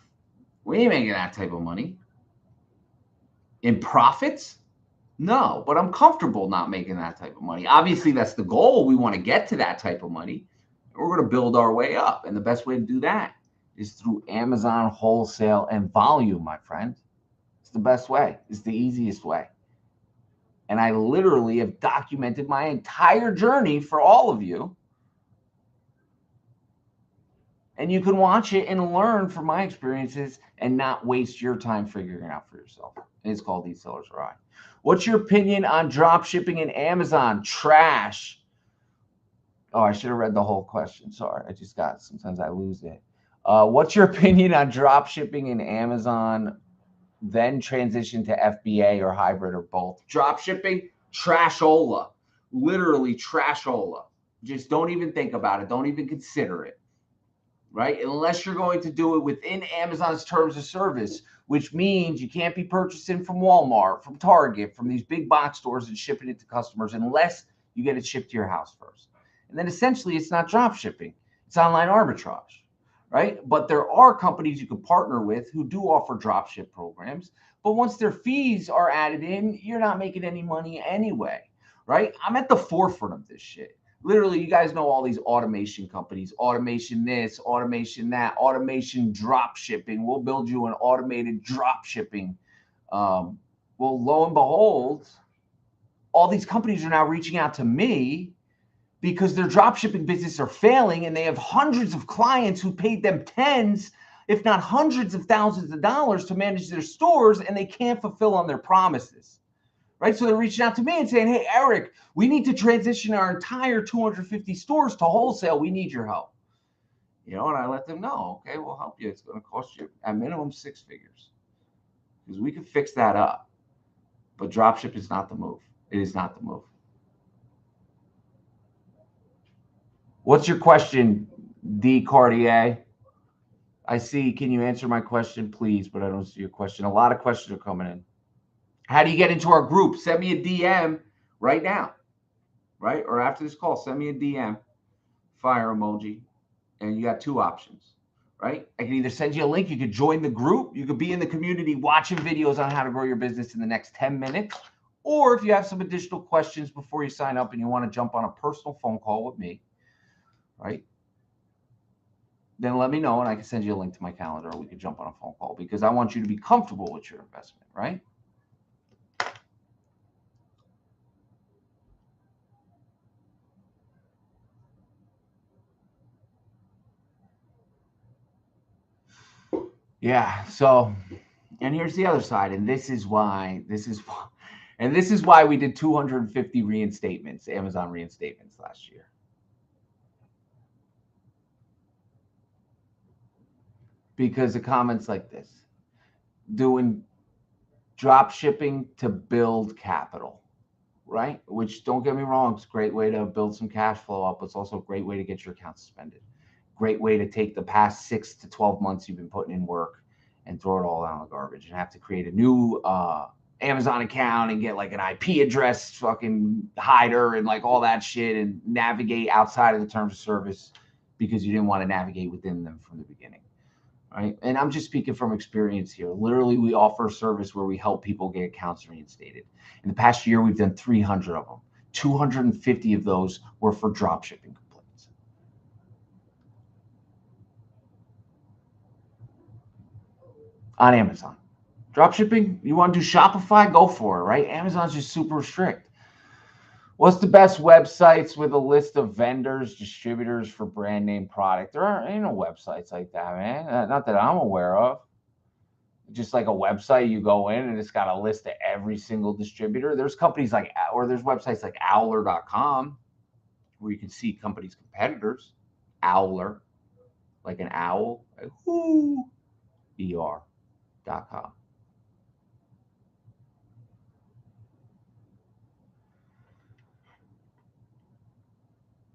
We ain't making that type of money. In profits? No, but I'm comfortable not making that type of money. Obviously, that's the goal. We want to get to that type of money. We're going to build our way up. And the best way to do that is through Amazon wholesale and volume, my friend. It's the best way. It's the easiest way. And I literally have documented my entire journey for all of you. And you can watch it and learn from my experiences and not waste your time figuring it out for yourself. And it's called EsellersRI. What's your opinion on drop shipping in Amazon? Trash. Oh, I should have read the whole question. Sorry, I just got it. Sometimes I lose it. What's your opinion on drop shipping in Amazon, then transition to FBA or hybrid or both? Drop shipping, trashola. Literally trashola. Just don't even think about it. Don't even consider it. Right? Unless you're going to do it within Amazon's terms of service, which means you can't be purchasing from Walmart, from Target, from these big box stores and shipping it to customers unless you get it shipped to your house first. And then essentially it's not drop shipping, it's online arbitrage, right? But there are companies you can partner with who do offer drop ship programs. But once their fees are added in, you're not making any money anyway, right? I'm at the forefront of this shit. Literally, you guys know all these automation companies, automation this, automation that, automation drop shipping. We'll build you an automated drop shipping. Well, lo and behold, all these companies are now reaching out to me because their drop shipping business are failing and they have hundreds of clients who paid them tens, if not hundreds of thousands of dollars to manage their stores, and they can't fulfill on their promises. Right? So they're reaching out to me and saying, hey, Eric, we need to transition our entire 250 stores to wholesale. We need your help. And I let them know, okay, we'll help you. It's going to cost you at minimum 6 figures because we can fix that up. But dropship is not the move. It is not the move. What's your question, D. Cartier? I see. Can you answer my question, please? But I don't see your question. A lot of questions are coming in. How do you get into our group? Send me a DM right now, right? Or after this call, send me a DM, fire emoji, and you got 2 options, right? I can either send you a link. You could join the group. You could be in the community watching videos on how to grow your business in the next 10 minutes. Or if you have some additional questions before you sign up and you want to jump on a personal phone call with me, right? Then let me know and I can send you a link to my calendar, or we could jump on a phone call because I want you to be comfortable with your investment, right? Yeah. So, and here's the other side, and this is why we did 250 reinstatements, Amazon reinstatements last year. Because of comments like this, doing drop shipping to build capital, right? Which, don't get me wrong, it's a great way to build some cash flow up. It's also a great way to get your account suspended. Great way to take the past 6 to 12 months you've been putting in work and throw it all out in the garbage and have to create a new Amazon account and get like an IP address fucking hider and like all that shit and navigate outside of the terms of service because you didn't want to navigate within them from the beginning. Right. And I'm just speaking from experience here. Literally, we offer a service where we help people get accounts reinstated. In the past year, we've done 300 of them. 250 of those were for drop shipping complaints. On Amazon. Drop shipping, you want to do Shopify? Go for it, right? Amazon's just super strict. What's the best websites with a list of vendors, distributors for brand name product? There ain't no websites like that, man. Not that I'm aware of. Just like a website, you go in and it's got a list of every single distributor. There's companies like, or there's websites like Owler.com where you can see companies' competitors. Owler, like an owl, like ER.com.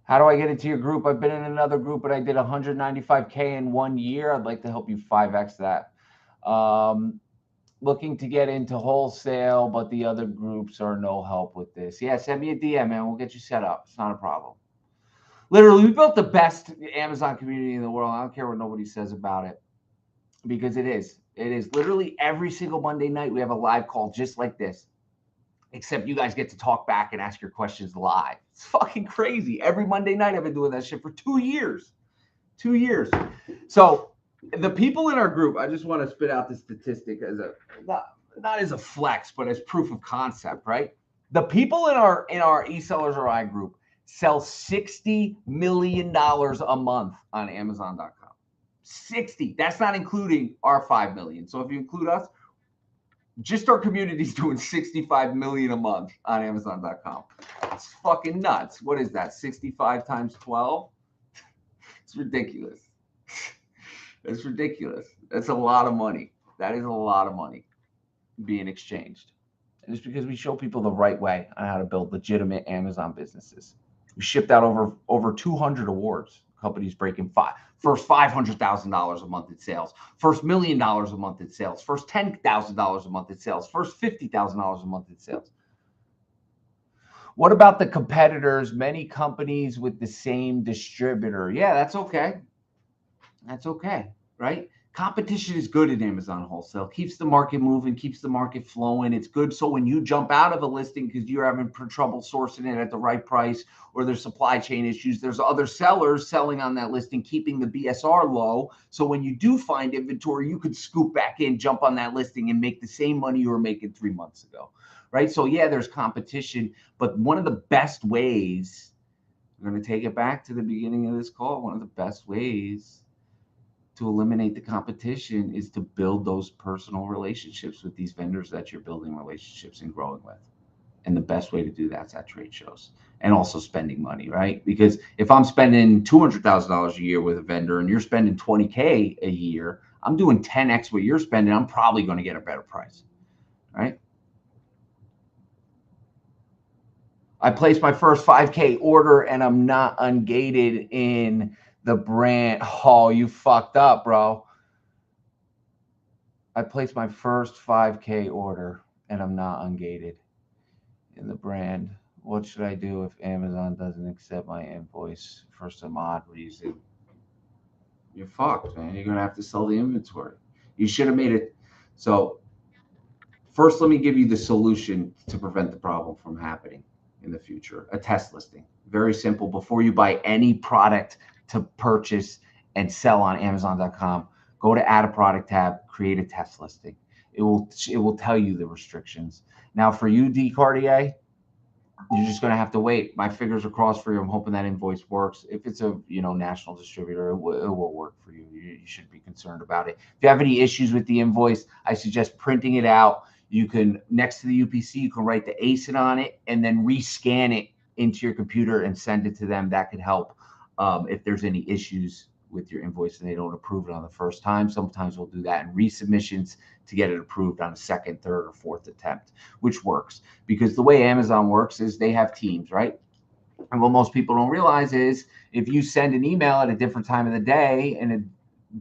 How do I get into your group? I've been in another group, but I did 195K in 1 year. I'd like to help you 5X that. Looking to get into wholesale, but the other groups are no help with this. Yeah, send me a DM, man. We'll get you set up. It's not a problem. Literally, we built the best Amazon community in the world. I don't care what nobody says about it, because it is. It is literally every single Monday night we have a live call just like this, except you guys get to talk back and ask your questions live. It's fucking crazy. Every Monday night I've been doing that shit for 2 years. 2 years. So the people in our group, I just want to spit out the statistic as a not as a flex, but as proof of concept, right? The people in our EsellersRI group sell $60 million a month on Amazon.com. 60. That's not including our 5 million. So if you include us, just our community's doing 65 million a month on Amazon.com. It's fucking nuts. What is that? 65 times 12? It's ridiculous. It's ridiculous. That's a lot of money. That is a lot of money being exchanged. And it's because we show people the right way on how to build legitimate Amazon businesses. We shipped out over 200 awards. Companies breaking first $500,000 a month in sales, first $1 million a month in sales, first $10,000 a month in sales, first $50,000 a month in sales. What about the competitors? Many companies with the same distributor. Yeah, that's okay. That's okay, right? Competition is good in Amazon wholesale. Keeps the market moving, keeps the market flowing. It's good. So when you jump out of a listing because you're having trouble sourcing it at the right price, or there's supply chain issues, there's other sellers selling on that listing, keeping the BSR low. So when you do find inventory, you could scoop back in, jump on that listing, and make the same money you were making 3 months ago, right? So yeah, there's competition, but one of the best ways, we're going to take it back to the beginning of this call, one of the best ways to eliminate the competition is to build those personal relationships with these vendors that you're building relationships and growing with. And the best way to do that's at trade shows, and also spending money, right? Because if I'm spending $200,000 a year with a vendor and you're spending 20K a year, I'm doing 10X what you're spending. I'm probably going to get a better price, right? I placed my first 5K order and I'm not ungated in the brand. Oh, you fucked up, bro. I placed my first 5K order and I'm not ungated in the brand. What should I do if Amazon doesn't accept my invoice for some odd reason? You're fucked, man. You're going to have to sell the inventory. You should have made it. So first, let me give you the solution to prevent the problem from happening in the future. A test listing. Very simple. Before you buy any product to purchase and sell on Amazon.com, go to add a product tab, create a test listing. It will tell you the restrictions. Now for you, D Cartier, you're just going to have to wait. My fingers are crossed for you. I'm hoping that invoice works. If it's a national distributor, it will work for you. You shouldn't be concerned about it. If you have any issues with the invoice, I suggest printing it out. You can, next to the UPC, you can write the ASIN on it and then rescan it into your computer and send it to them. That could help if there's any issues with your invoice and they don't approve it on the first time. Sometimes we'll do that in resubmissions to get it approved on a second, third, or fourth attempt, which works. Because the way Amazon works is they have teams, right? And what most people don't realize is if you send an email at a different time of the day and a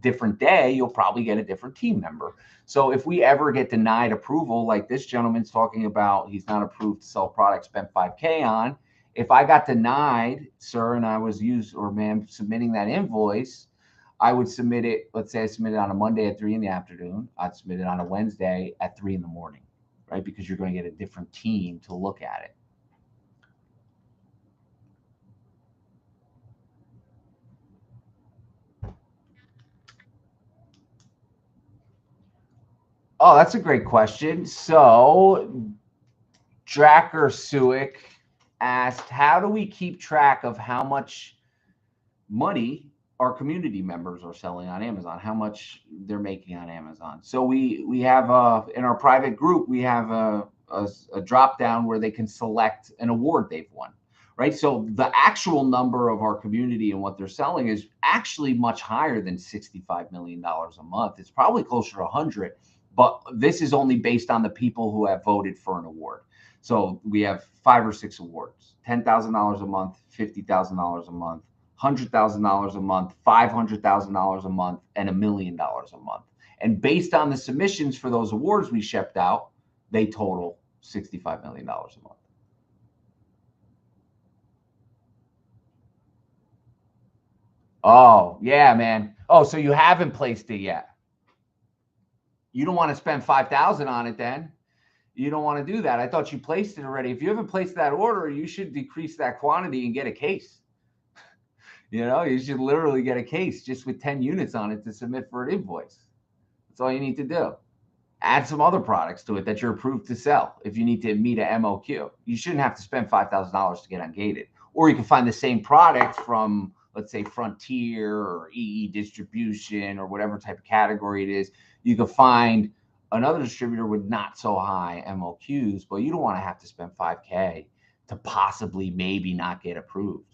different day, you'll probably get a different team member. So if we ever get denied approval, like this gentleman's talking about, he's not approved to sell products, spent 5K on. If I got denied, sir, and I was ma'am, submitting that invoice, I would submit it. Let's say I submit it on a Monday at 3 in the afternoon. I'd submit it on a Wednesday at 3 in the morning, right? Because you're going to get a different team to look at it. Oh, that's a great question. So Dracker Suick asked, how do we keep track of how much money our community members are selling on Amazon, how much they're making on Amazon? So we have in our private group, we have a drop down where they can select an award they've won, right? So the actual number of our community and what they're selling is actually much higher than $65 million a month. It's probably closer to 100, but this is only based on the people who have voted for an award. So we have 5 or 6 awards, $10,000 a month, $50,000 a month, $100,000 a month, $500,000 a month, and $1 million a month. And based on the submissions for those awards we shipped out, they total $65 million a month. Oh, yeah, man. Oh, so you haven't placed it yet. You don't want to spend $5,000 on it then. You don't want to do that. I thought you placed it already. If you haven't placed that order, you should decrease that quantity and get a case. You should literally get a case just with 10 units on it to submit for an invoice. That's all you need to do. Add some other products to it that you're approved to sell. If you need to meet a MOQ, you shouldn't have to spend $5,000 to get ungated. Or you can find the same product from, let's say, Frontier or EE Distribution or whatever type of category it is. You can find another distributor with not so high MOQs, but you don't want to have to spend $5K to possibly maybe not get approved.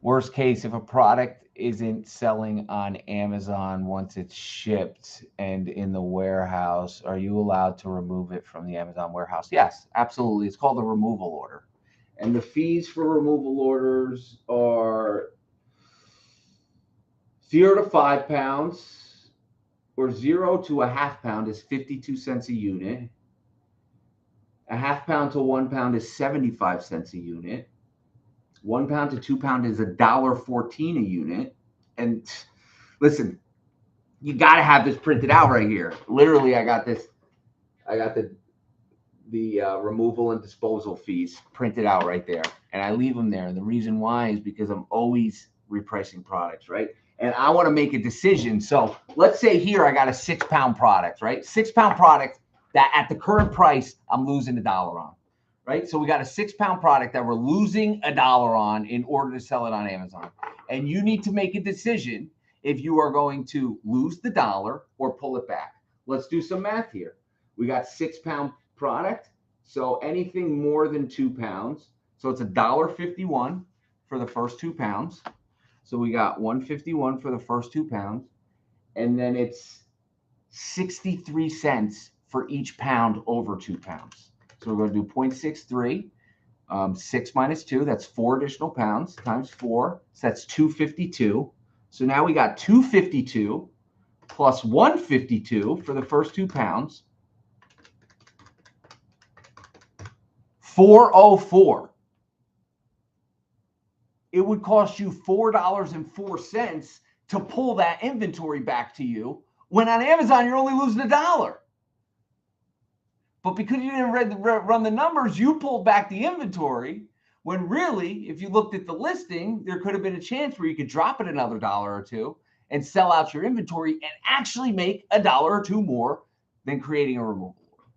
Worst case, if a product isn't selling on Amazon once it's shipped and in the warehouse, are you allowed to remove it from the Amazon warehouse? Yes, absolutely. It's called a removal order. And the fees for removal orders are 0 to 5 pounds or 0 to a half pound is 52 cents a unit. A half pound to 1 pound is 75 cents a unit. 1 pound to 2 pound is $1.14 a unit. And listen, you got to have this printed out right here. Literally, I got this. I got the removal and disposal fees printed out right there, and I leave them there. And the reason why is because I'm always repricing products, right? And I want to make a decision. So let's say here I got a 6 pound product, right? 6 pound product that at the current price I'm losing $1 on. Right? So we got a 6 pound product that we're losing $1 on in order to sell it on Amazon. And you need to make a decision if you are going to lose the $1 or pull it back. Let's do some math here. We got 6 pound product. So anything more than 2 pounds. So it's $1.51 for the first 2 pounds. So we got $1.51 for the first 2 pounds. And then it's 63 cents for each pound over 2 pounds. So we're going to do 0.63, 6 minus 2, that's 4 additional pounds times 4. So that's 252. So now we got 252 plus 152 for the first 2 pounds. 404. It would cost you $4.04 to pull that inventory back to you, when on Amazon you're only losing $1. But because you didn't run the numbers, you pulled back the inventory, when really, if you looked at the listing, there could have been a chance where you could drop it another $1 or $2 and sell out your inventory and actually make $1 or $2 more than creating a removal order.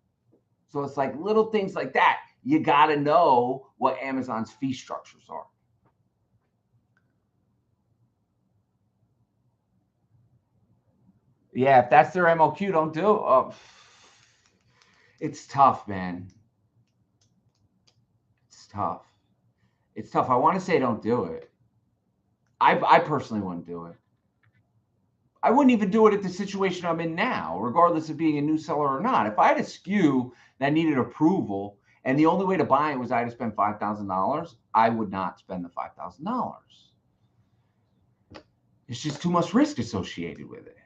So it's like little things like that. You got to know what Amazon's fee structures are. Yeah, if that's their MOQ, don't do it. It's tough, man. It's tough. It's tough. I want to say don't do it. I personally wouldn't do it. I wouldn't even do it at the situation I'm in now, regardless of being a new seller or not. If I had a SKU that needed approval and the only way to buy it was I had to spend $5,000, I would not spend the $5,000. It's just too much risk associated with it.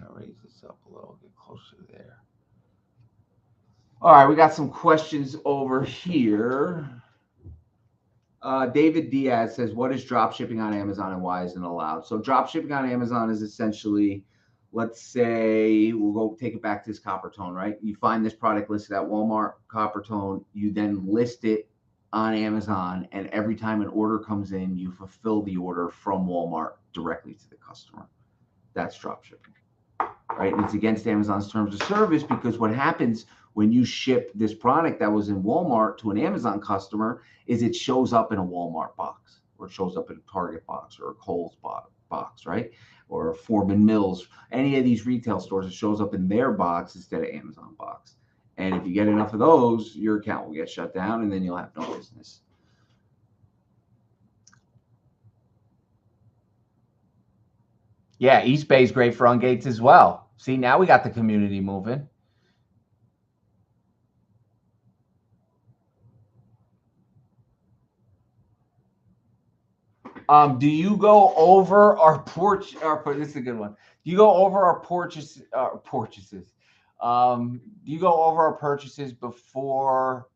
I'll raise this up a little, get closer there. All right, we got some questions over here. David Diaz says, what is drop shipping on Amazon and why isn't it allowed? So drop shipping on Amazon is essentially, let's say, we'll go take it back to this copper tone, right? You find this product listed at Walmart, copper tone, you then list it on Amazon, and every time an order comes in, you fulfill the order from Walmart directly to the customer. That's drop shipping. Right? And it's against Amazon's terms of service, because what happens when you ship this product that was in Walmart to an Amazon customer is it shows up in a Walmart box, or it shows up in a Target box, or a Kohl's box, right? Or a Foreman Mills, any of these retail stores, it shows up in their box instead of Amazon box. And if you get enough of those, your account will get shut down and then you'll have no business. Yeah, East Bay's great for Ungates as well. See, now we got the community moving. Do you go over our porch? This is a good one. Do you go over our purchases? Do you go over our purchases before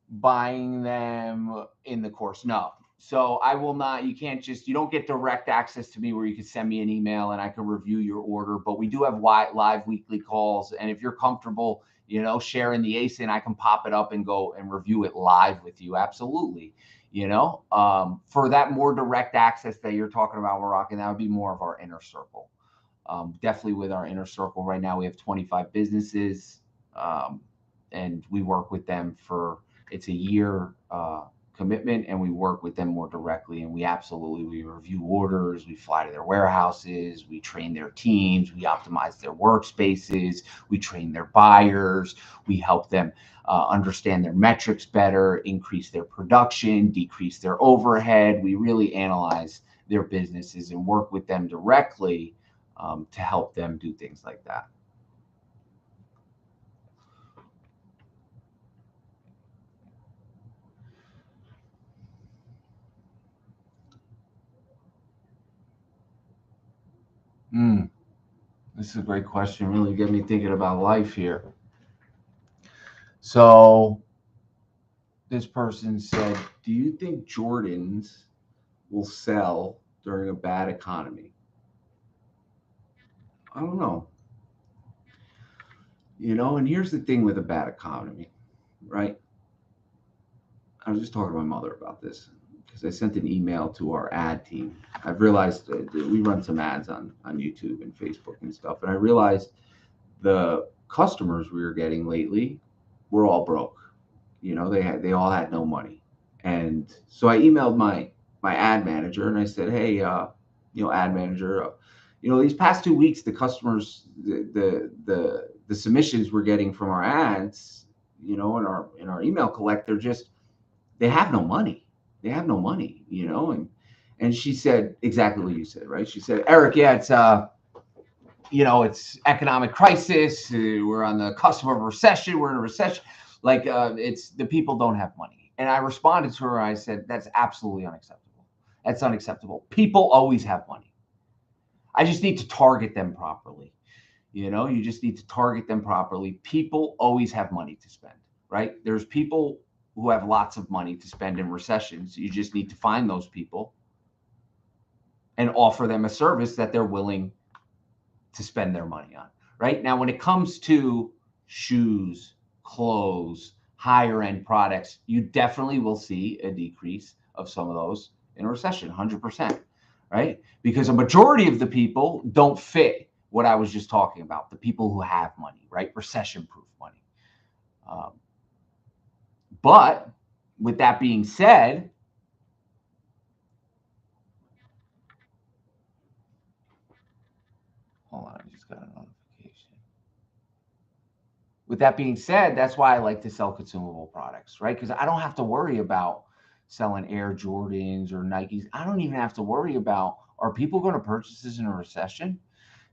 buying them in the course? No. So I will not. You can't just. You don't get direct access to me where you can send me an email and I can review your order. But we do have live weekly calls, and if you're comfortable, sharing the ASIN, I can pop it up and go and review it live with you. Absolutely. For that more direct access that you're talking about, Moroccan, that would be more of our inner circle. Definitely with our inner circle right now, we have 25 businesses, and we work with them it's a year commitment, and we work with them more directly. And we review orders, we fly to their warehouses, we train their teams, we optimize their workspaces, we train their buyers, we help them understand their metrics better, increase their production, decrease their overhead. We really analyze their businesses and work with them directly to help them do things like that. This is a great question. Really get me thinking about life here. So this person said, do you think Jordans will sell during a bad economy? I don't know. And here's the thing with a bad economy, right? I was just talking to my mother about this because I sent an email to our ad team. I've realized that we run some ads on YouTube and Facebook and stuff, and I realized the customers we were getting lately were all broke. They all had no money, and so I emailed my ad manager and I said, hey, ad manager, these past 2 weeks, the customers, the submissions we're getting from our ads, in our email collector, they have no money. They have no money, and she said exactly what you said, right? She said, Eric, yeah, it's economic crisis. We're on the cusp of a recession. We're in a recession. It's the people don't have money. And I responded to her. I said, that's absolutely unacceptable. That's unacceptable. People always have money. I just need to target them properly. You just need to target them properly. People always have money to spend, right? There's people who have lots of money to spend in recessions. You just need to find those people and offer them a service that they're willing to spend their money on, right? Now, when it comes to shoes, clothes, higher end products, you definitely will see a decrease of some of those in a recession, 100%, right? Because a majority of the people don't fit what I was just talking about, the people who have money, right? Recession-proof money. But with that being said, hold on, I just got a notification. With that being said, that's why I like to sell consumable products, right? Because I don't have to worry about selling Air Jordans or Nikes. I don't even have to worry about, are people going to purchase this in a recession?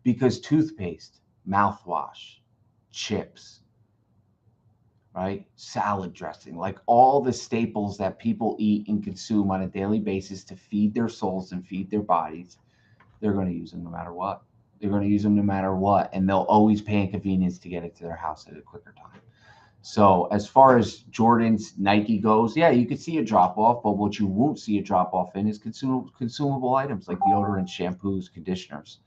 Because toothpaste, mouthwash, chips, right? Salad dressing, like all the staples that people eat and consume on a daily basis to feed their souls and feed their bodies, they're going to use them no matter what. They're going to use them no matter what, and they'll always pay inconvenience to get it to their house at a quicker time. So as far as Jordan's, Nike goes, yeah, you could see a drop off, but what you won't see a drop off in is consumable items like deodorant, shampoos, conditioners.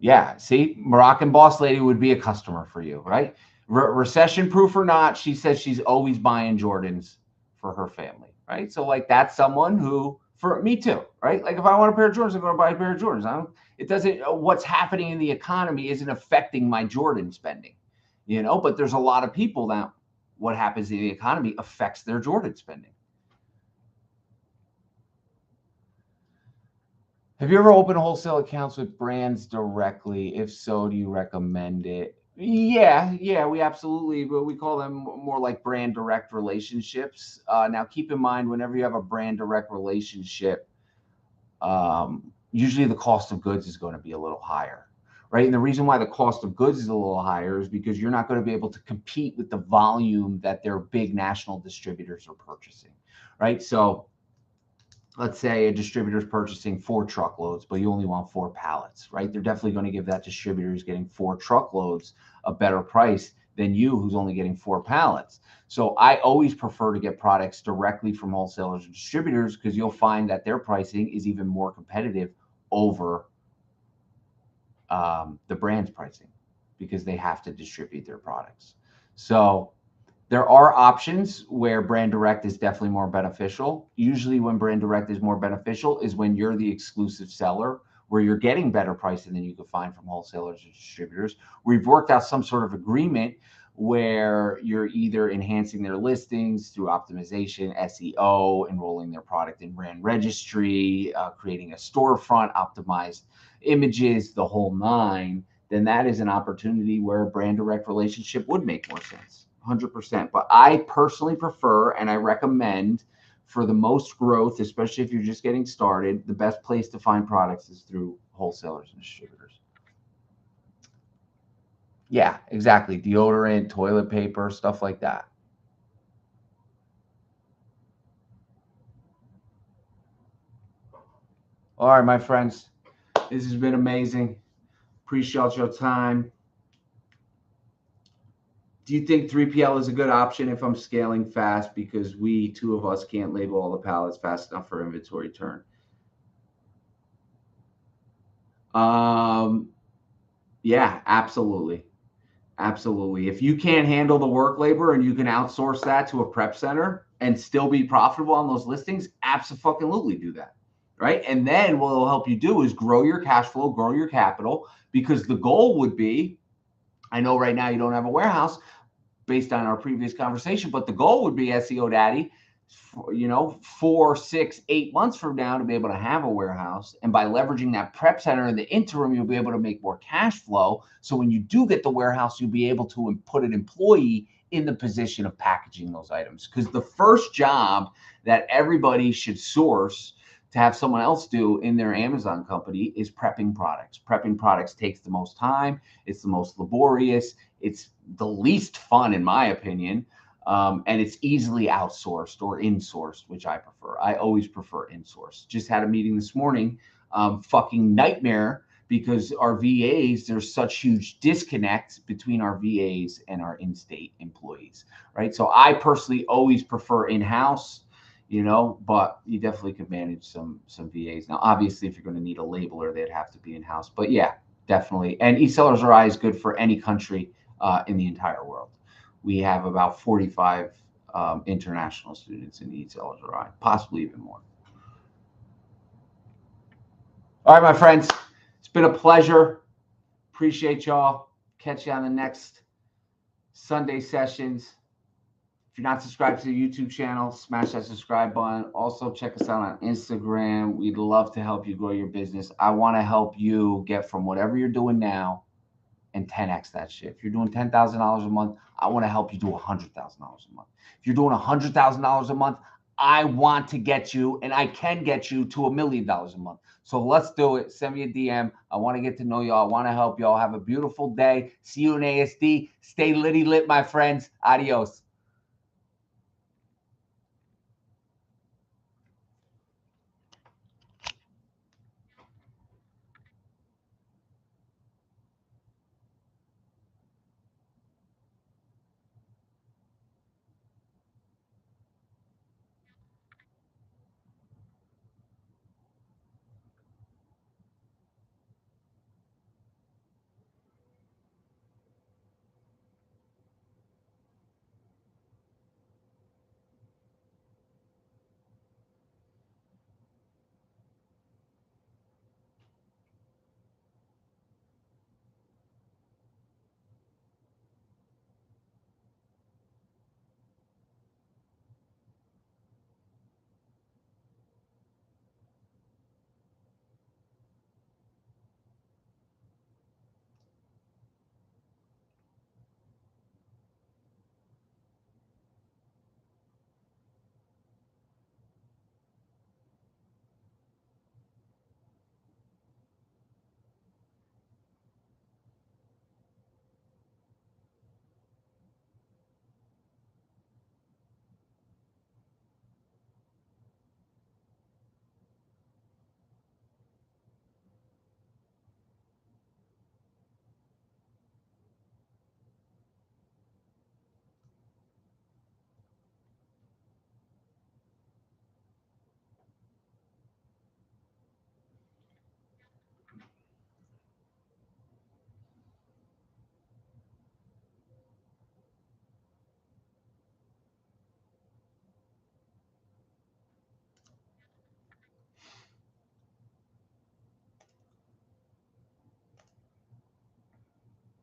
Yeah, see, Moroccan boss lady would be a customer for you, right? Recession proof or not, she says she's always buying Jordans for her family, right? So that's someone who, for me too, right? Like if I want a pair of Jordans, I'm going to buy a pair of Jordans. It doesn't, what's happening in the economy isn't affecting my Jordan spending, but there's a lot of people that what happens in the economy affects their Jordan spending. Have you ever opened wholesale accounts with brands directly? If so, do you recommend it? Yeah, we absolutely, but we call them more like brand direct relationships. Now, keep in mind, whenever you have a brand direct relationship, usually the cost of goods is going to be a little higher, right? And the reason why the cost of goods is a little higher is because you're not going to be able to compete with the volume that their big national distributors are purchasing, right? So let's say a distributor is purchasing 4 truckloads, but you only want 4 pallets, right? They're definitely going to give that distributor who's getting 4 truckloads a better price than you, who's only getting 4 pallets. So I always prefer to get products directly from wholesalers and distributors because you'll find that their pricing is even more competitive over the brand's pricing because they have to distribute their products. So there are options where brand direct is definitely more beneficial. Usually when brand direct is more beneficial is when you're the exclusive seller, where you're getting better pricing than you could find from wholesalers or distributors. We've worked out some sort of agreement where you're either enhancing their listings through optimization, SEO, enrolling their product in brand registry, creating a storefront, optimized images, the whole nine, then that is an opportunity where a brand direct relationship would make more sense. 100%. But I personally prefer and I recommend for the most growth, especially if you're just getting started, the best place to find products is through wholesalers and distributors. Yeah, exactly. Deodorant, toilet paper, stuff like that. All right, my friends, this has been amazing. Appreciate your time. Do you think 3PL is a good option if I'm scaling fast because we, two of us, can't label all the pallets fast enough for inventory turn? Um, yeah, absolutely. Absolutely. If you can't handle the work labor and you can outsource that to a prep center and still be profitable on those listings, absolutely do that. Right. And then what it'll help you do is grow your cash flow, grow your capital, because the goal would be, I know right now you don't have a warehouse based on our previous conversation, but the goal would be SEO Daddy, 4, 6, 8 months from now to be able to have a warehouse. And by leveraging that prep center in the interim, you'll be able to make more cash flow. So when you do get the warehouse, you'll be able to put an employee in the position of packaging those items. Because the first job that everybody should source to have someone else do in their Amazon company is prepping products. Prepping products takes the most time. It's the most laborious. It's the least fun, in my opinion. And it's easily outsourced or insourced, which I prefer. I always prefer insourced. Just had a meeting this morning, fucking nightmare because our VAs, there's such huge disconnects between our VAs and our in-state employees, right? So I personally always prefer in-house, but you definitely could manage some VAs. Now, obviously, if you're going to need a labeler, they'd have to be in-house. But yeah, definitely. And EsellersRI is good for any country in the entire world. We have about 45 international students in EsellersRI, possibly even more. All right, my friends, it's been a pleasure. Appreciate y'all. Catch you on the next Sunday sessions. If you're not subscribed to the YouTube channel, smash that subscribe button. Also, check us out on Instagram. We'd love to help you grow your business. I want to help you get from whatever you're doing now and 10x that shit. If you're doing $10,000 a month, I want to help you do $100,000 a month. If you're doing $100,000 a month, I want to get you, and I can get you to $1 million a month. So let's do it. Send me a DM. I want to get to know y'all. I want to help y'all. Have a beautiful day. See you in ASD. Stay litty lit, my friends. Adios.